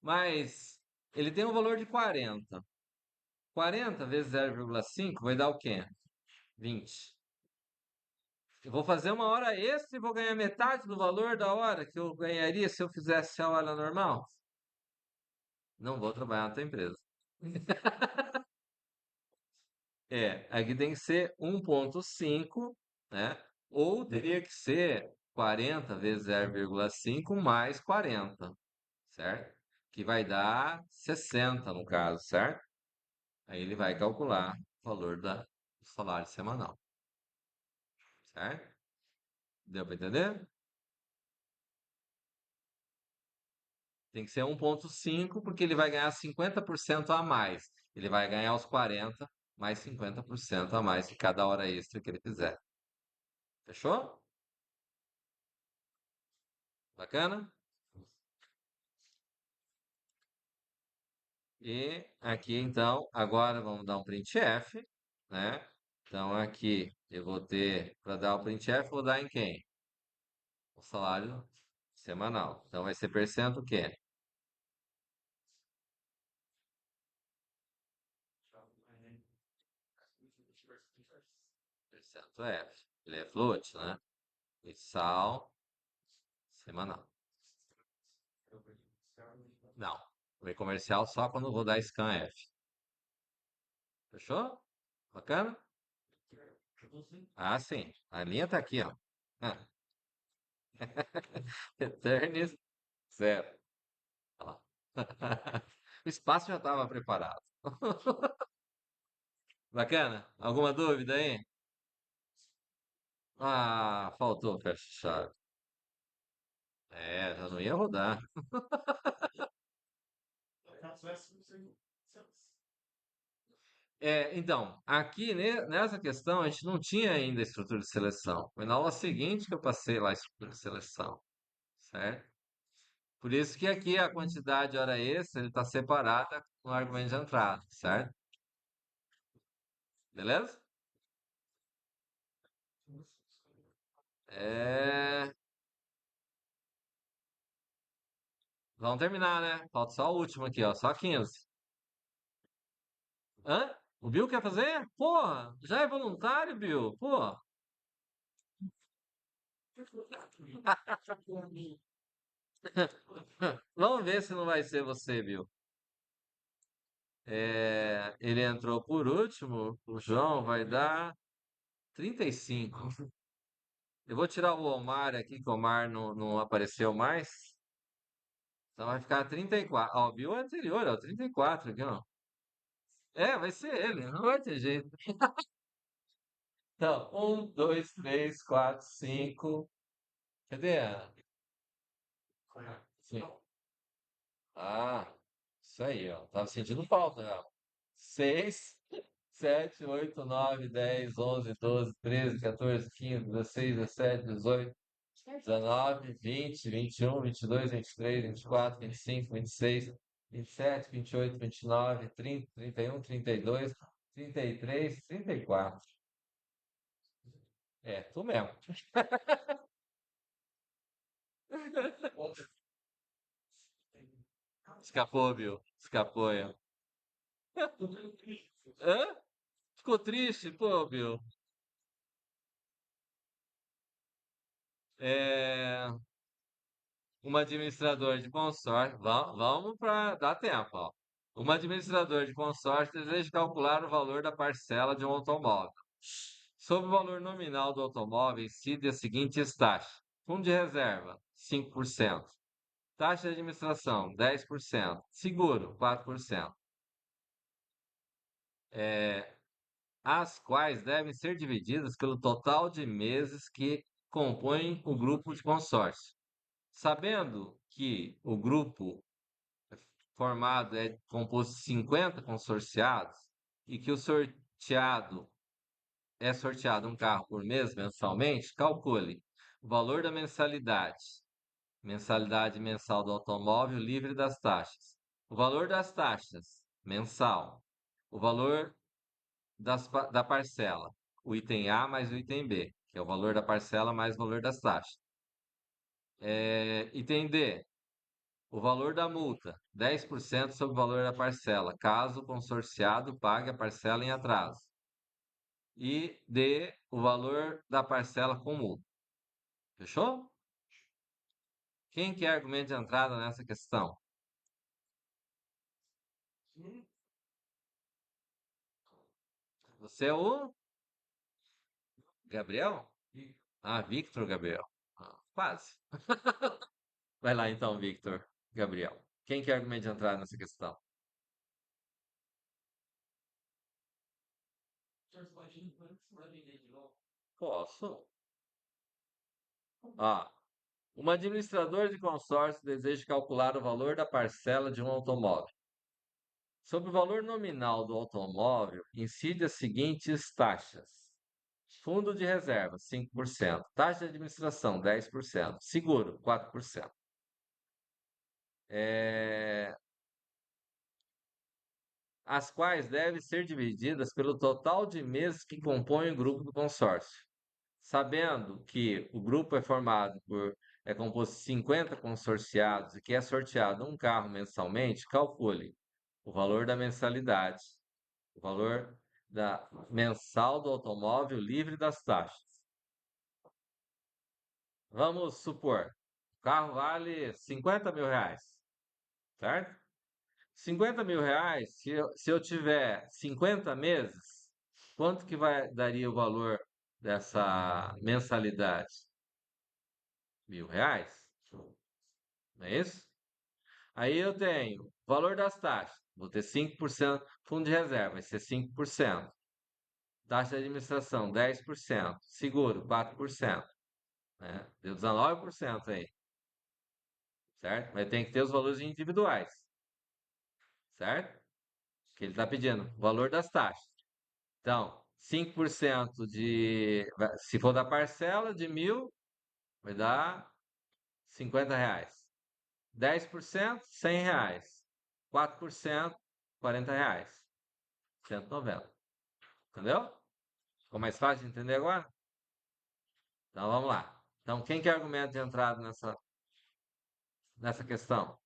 Mas ele tem um valor de 40. 40 vezes 0,5 vai dar o quê? 20. Eu vou fazer uma hora extra e vou ganhar metade do valor da hora que eu ganharia se eu fizesse a hora normal? Não vou trabalhar na tua empresa. Aqui tem que ser 1,5, né? Ou teria que ser 40 vezes 0,5 mais 40, certo? Que vai dar 60 no caso, certo? Aí ele vai calcular o valor do salário semanal, certo? Deu para entender? Tem que ser 1,5 porque ele vai ganhar 50% a mais. Ele vai ganhar os 40 mais 50% a mais de cada hora extra que ele fizer. Fechou? Bacana? E aqui então, agora vamos dar um printf, né? Então aqui eu vou ter, para dar o printf, vou dar em quem? O salário semanal. Então vai ser percento o quê? Percento F. Ele é float, né? Mensal, semanal. Não. O comercial só quando eu vou dar scan F. Fechou? Bacana? Ah, sim. A linha tá aqui, ó. Ah, Returns zero. Olha lá. O espaço já estava preparado. Bacana? Alguma dúvida aí? Ah, faltou fecha-chave. Já não ia rodar. Então, aqui nessa questão a gente não tinha ainda estrutura de seleção. Foi na aula seguinte que eu passei lá a estrutura de seleção, certo? Por isso que aqui a quantidade de hora extra ele está separada no argumento de entrada, certo? Beleza? É, Vamos terminar, né? Falta só o último aqui, ó. Só 15. Hã? O Bill quer fazer? Porra, já é voluntário, Bill? Pô. Vamos ver se não vai ser você, Bill. Ele entrou por último. O João vai dar 35. Eu vou tirar o Omar aqui, que o Omar não apareceu mais. Então vai ficar 34. Ó, o Bill é anterior, ó. 34 aqui, ó. Vai ser ele. Não vai ter jeito. Então, um, dois, três, quatro, cinco. Cadê a... Sim. Ah, isso aí, ó. Tava sentindo falta, já. 6, 7, 8, 9, 10, 11, 12, 13, 14, 15, 16, 17, 18, 19, 20, 21, 22, 23, 24, 25, 26, 27, 28, 29, 30, 31, 32, 33, 34. Tu mesmo. Escapou, Bill. Escapou, é. Hã? Ficou triste? Pô, Bill. É, uma administradora de consórcio. Vamos para dar tempo, ó. Uma administradora de consórcio deseja calcular o valor da parcela de um automóvel. Sobre o valor nominal do automóvel, incide as seguintes taxas: fundo de reserva, 5%; taxa de administração, 10%; seguro, 4%. As quais devem ser divididas pelo total de meses que compõem o grupo de consórcio. Sabendo que o grupo formado é composto de 50 consorciados e que o sorteado é sorteado um carro por mês mensalmente, calcule o valor da mensalidade, mensalidade mensal do automóvel livre das taxas, o valor das taxas mensal, o valor da parcela, o item A mais o item B, que é o valor da parcela mais o valor das taxas. Item D, o valor da multa, 10% sobre o valor da parcela, caso o consorciado pague a parcela em atraso. e dê o valor da parcela comum. Fechou? Quem quer argumento de entrada nessa questão? Você é o Gabriel? Ah, Victor Gabriel. Ah, quase. Vai lá então, Victor Gabriel. Quem quer argumento de entrada nessa questão? Posso. Ah, um administrador de consórcio deseja calcular o valor da parcela de um automóvel. Sobre o valor nominal do automóvel, incide as seguintes taxas: fundo de reserva, 5%; taxa de administração, 10%; seguro, 4%. É, as quais devem ser divididas pelo total de meses que compõem o grupo do consórcio. Sabendo que o grupo é composto de 50 consorciados e que é sorteado um carro mensalmente, calcule o valor da mensalidade, o valor da mensal do automóvel livre das taxas. Vamos supor, o carro vale 50 mil reais, certo? 50 mil reais, se eu tiver 50 meses, quanto que daria o valor dessa mensalidade? R$ 1.000, não é isso? Aí eu tenho valor das taxas, vou ter 5%, fundo de reserva, vai ser 5%, taxa de administração, 10%, seguro, 4%, né? Deu 19% aí, certo? Mas tem que ter os valores individuais, certo? Que ele está pedindo, valor das taxas. Então, 5% se for da parcela de 1.000, vai dar R$ 50. 10%, R$ 100. 4%, R$ 40. 190. Entendeu? Ficou mais fácil de entender agora? Então vamos lá. Então, quem quer argumento de entrada nessa questão?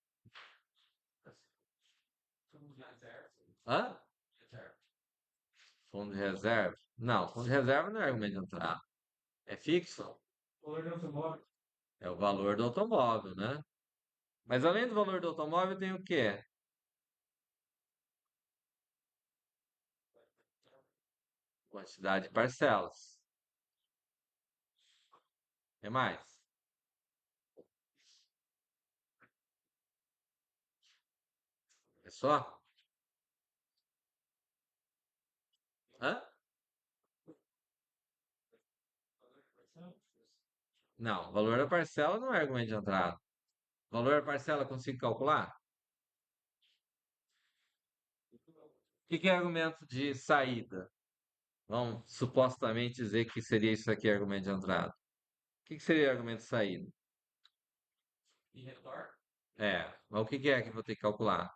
Hã? Fundo de reserva? Não, fundo de reserva não é argumento de entrada. É fixo. É o valor do automóvel, né? Mas além do valor do automóvel, tem o quê? Quantidade de parcelas. É mais? É só? Hã? Não, o valor da parcela não é argumento de entrada. O valor da parcela eu consigo calcular? O que que é argumento de saída? Vamos supostamente dizer que seria isso aqui argumento de entrada. O que que seria argumento de saída? Mas o que que é que eu vou ter que calcular?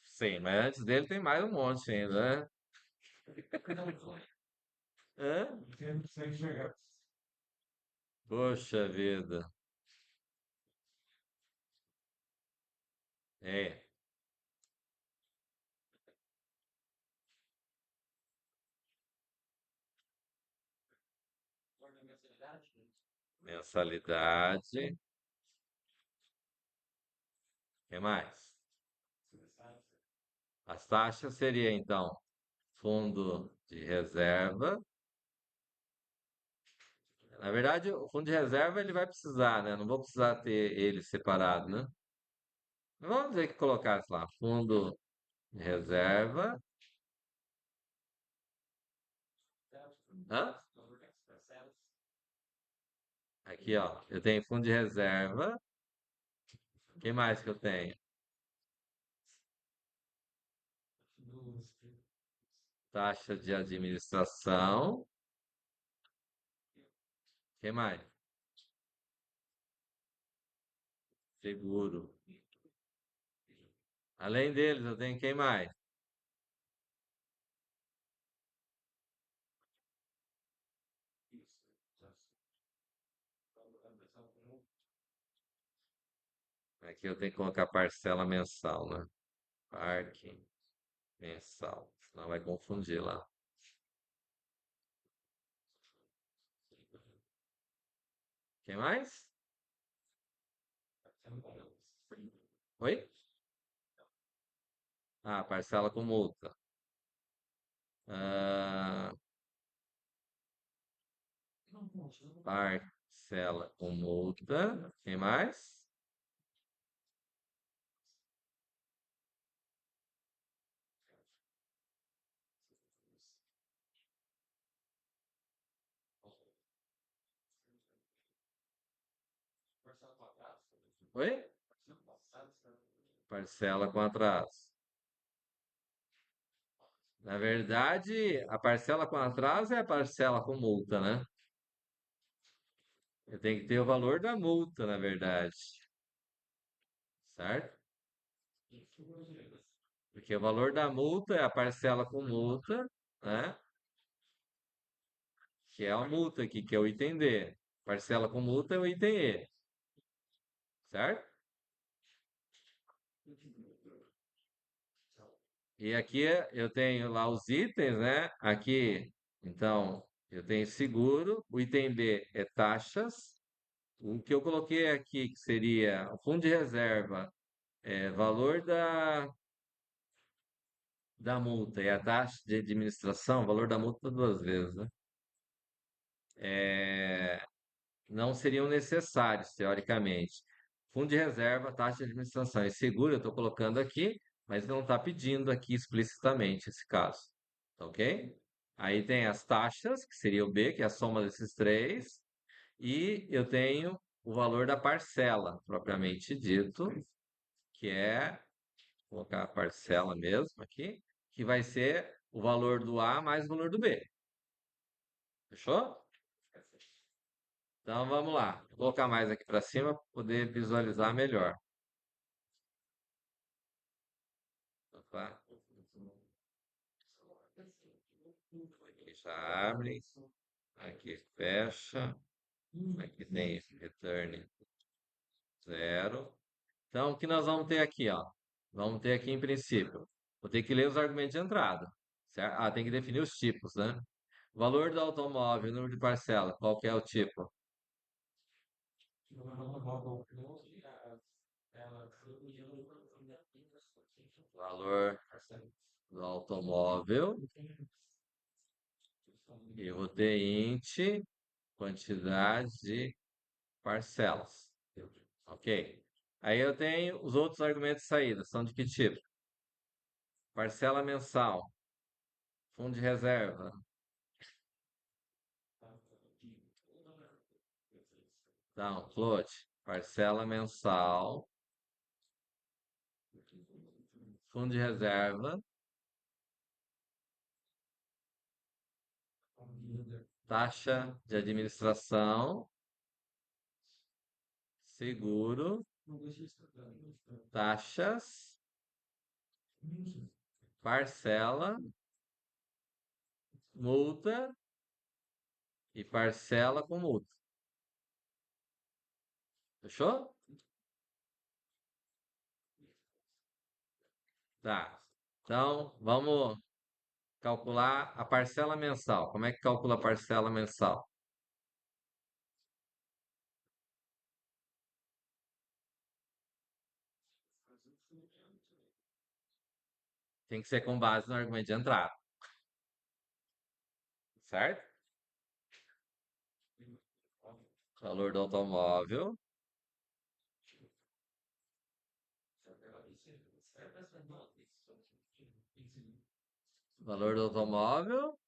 Sim, mas antes dele tem mais um monte ainda, né? Hã? Poxa vida. É, mensalidade. O que mais? As taxas seria então fundo de reserva. Na verdade, o fundo de reserva ele vai precisar, né? Não vou precisar ter ele separado, né? Vamos dizer que colocasse lá, fundo de reserva. Hã? Aqui, ó, eu tenho fundo de reserva. O que mais que eu tenho? Taxa de administração. O que mais? seguro. Além deles, eu tenho quem mais? Aqui eu tenho que colocar parcela mensal, né? Parque mensal. Senão vai confundir lá. Quem mais? Oi? Ah, parcela com multa. Ah, parcela com multa. Quem mais? Oi? Parcela com atraso. Na verdade, a parcela com atraso é a parcela com multa, né? Eu tenho que ter o valor da multa, na verdade. Certo? Porque o valor da multa é a parcela com multa, né? Que é a multa aqui, que é o item D. Parcela com multa é o item E, certo? E aqui eu tenho lá os itens, né? Aqui, então, eu tenho seguro, o item B é taxas. O que eu coloquei aqui, que seria o fundo de reserva, é valor da multa e a taxa de administração, valor da multa duas vezes, né? É, não seriam necessários, teoricamente. Fundo de reserva, taxa de administração e seguro, eu estou colocando aqui, mas não está pedindo aqui explicitamente esse caso, tá ok? Aí tem as taxas, que seria o B, que é a soma desses três, e eu tenho o valor da parcela, propriamente dito, que é, vou colocar a parcela mesmo aqui, que vai ser o valor do A mais o valor do B. Fechou? Então vamos lá. Vou colocar mais aqui para cima para poder visualizar melhor. Opa. Aqui já abre, aqui fecha, aqui tem return zero. Então o que nós vamos ter aqui, ó? Vamos ter aqui em princípio. Vou ter que ler os argumentos de entrada, certo? Ah, tem que definir os tipos, né? Valor do automóvel, número de parcela, qual que é o tipo? Valor do automóvel, e vou ter int, quantidade de parcelas. Ok. Aí eu tenho os outros argumentos de saída, são de que tipo? Parcela mensal, fundo de reserva. Então, float, parcela mensal, fundo de reserva, taxa de administração, seguro, taxas, parcela, multa e parcela com multa. Fechou? Tá. Então, vamos calcular a parcela mensal. Como é que calcula a parcela mensal? Tem que ser com base no argumento de entrada, certo? Valor do automóvel, valor do automóvel,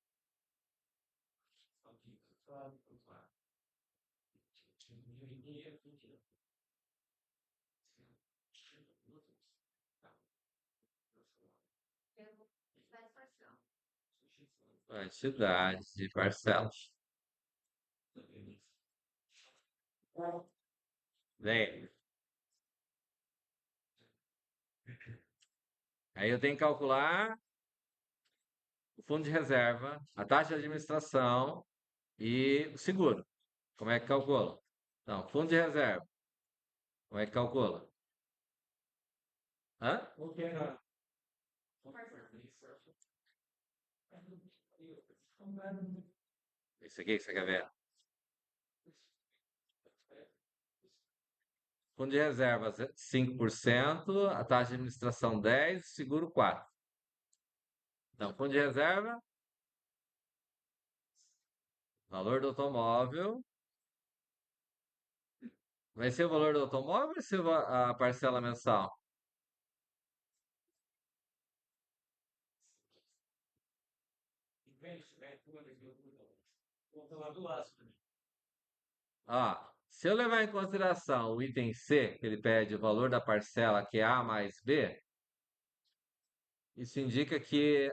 quantidade de parcelas. Bem, Aí eu tenho que calcular o fundo de reserva, a taxa de administração e o seguro. Como é que calcula? Então, fundo de reserva, como é que calcula? Hã? O que era? Isso aqui que você quer ver? Fundo de reserva 5%, a taxa de administração 10%, seguro 4%. Então, fundo de reserva, valor do automóvel. Vai ser o valor do automóvel ou vai ser a parcela mensal? Conta lá do lado. Ah, se eu levar em consideração o item C, que ele pede o valor da parcela, que é A mais B, isso indica que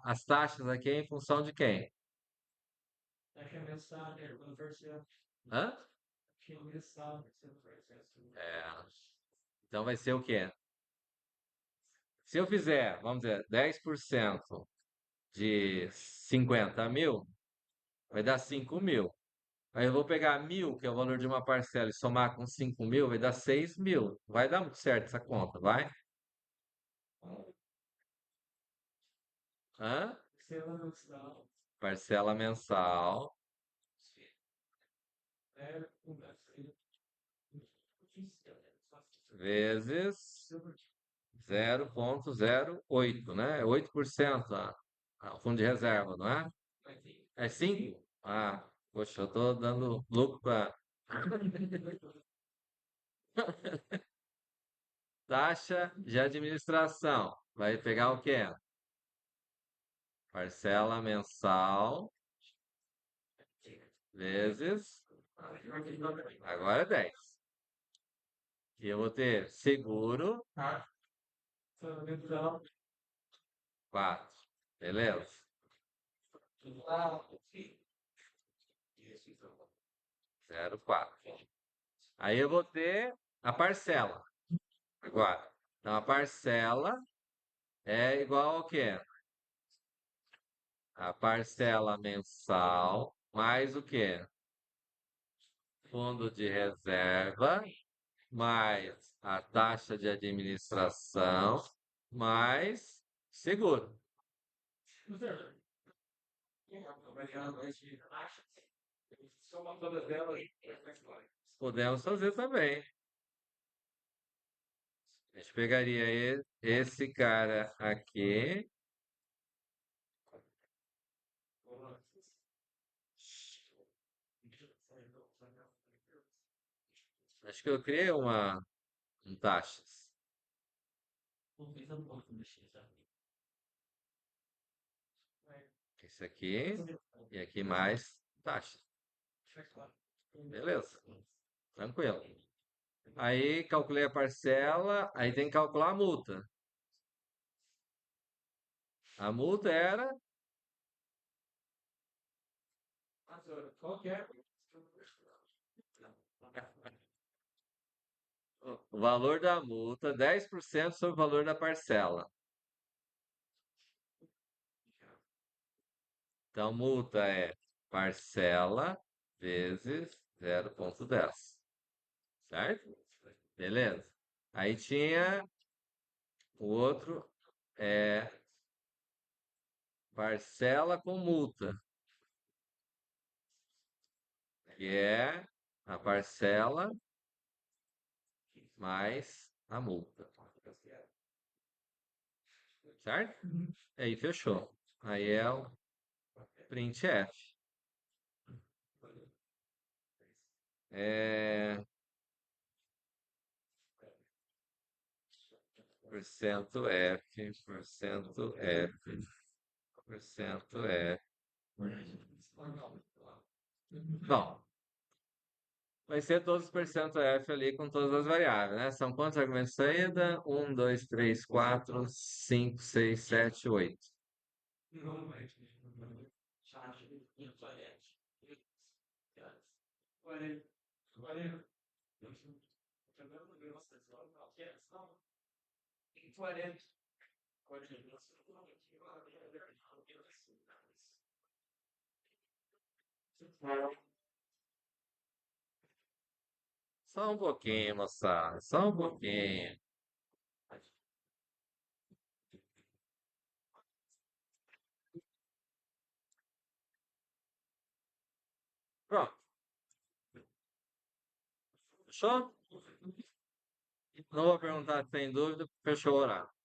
as taxas aqui é em função de quem? Taxa mensal, né? Quando for ser Hã? taxa mensal, vai ser no processo. É, então vai ser o quê? Se eu fizer, vamos dizer, 10% de 50 mil, vai dar 5 mil. Aí eu vou pegar 1.000, que é o valor de uma parcela, e somar com 5 mil, vai dar 6 mil. Vai dar muito certo essa conta, vai? Hã? Parcela mensal, Parcela mensal né? vezes 0,08, né? É 8% o fundo de reserva, não é? É 5? Ah, poxa, eu tô dando lucro para taxa de administração. Vai pegar o quê? Parcela mensal vezes. Agora é 10. E eu vou ter seguro Então, 4. Beleza? 0,4. Aí eu vou ter a parcela. Agora. Então a parcela é igual ao quê? A parcela mensal mais o quê? Fundo de reserva mais a taxa de administração mais seguro. soma todas elas. Podemos fazer também. A gente pegaria esse cara aqui. Acho que eu criei taxas. Esse aqui e aqui mais taxa. Beleza? Tranquilo. Aí calculei a parcela, aí tem que calcular a multa. A multa era Qual que é? o valor da multa, 10% sobre o valor da parcela. Então, multa é parcela vezes 0,10. Certo? Beleza. Aí tinha o outro, é parcela com multa, que é a parcela mais a multa. Certo? Aí fechou. Aí é o printf. É porcento F, porcento F, porcento F. Bom, vai ser todos os porcento F ali com todas as variáveis, né? São quantos argumentos de saída? 1, 2, 3, 4, 5, 6, 7, 8. Não, charge 40. 40. 40. Só um pouquinho, moçada. Só um pouquinho. Pronto. Fechou? Não vou perguntar se tem dúvida. Fechou o horário.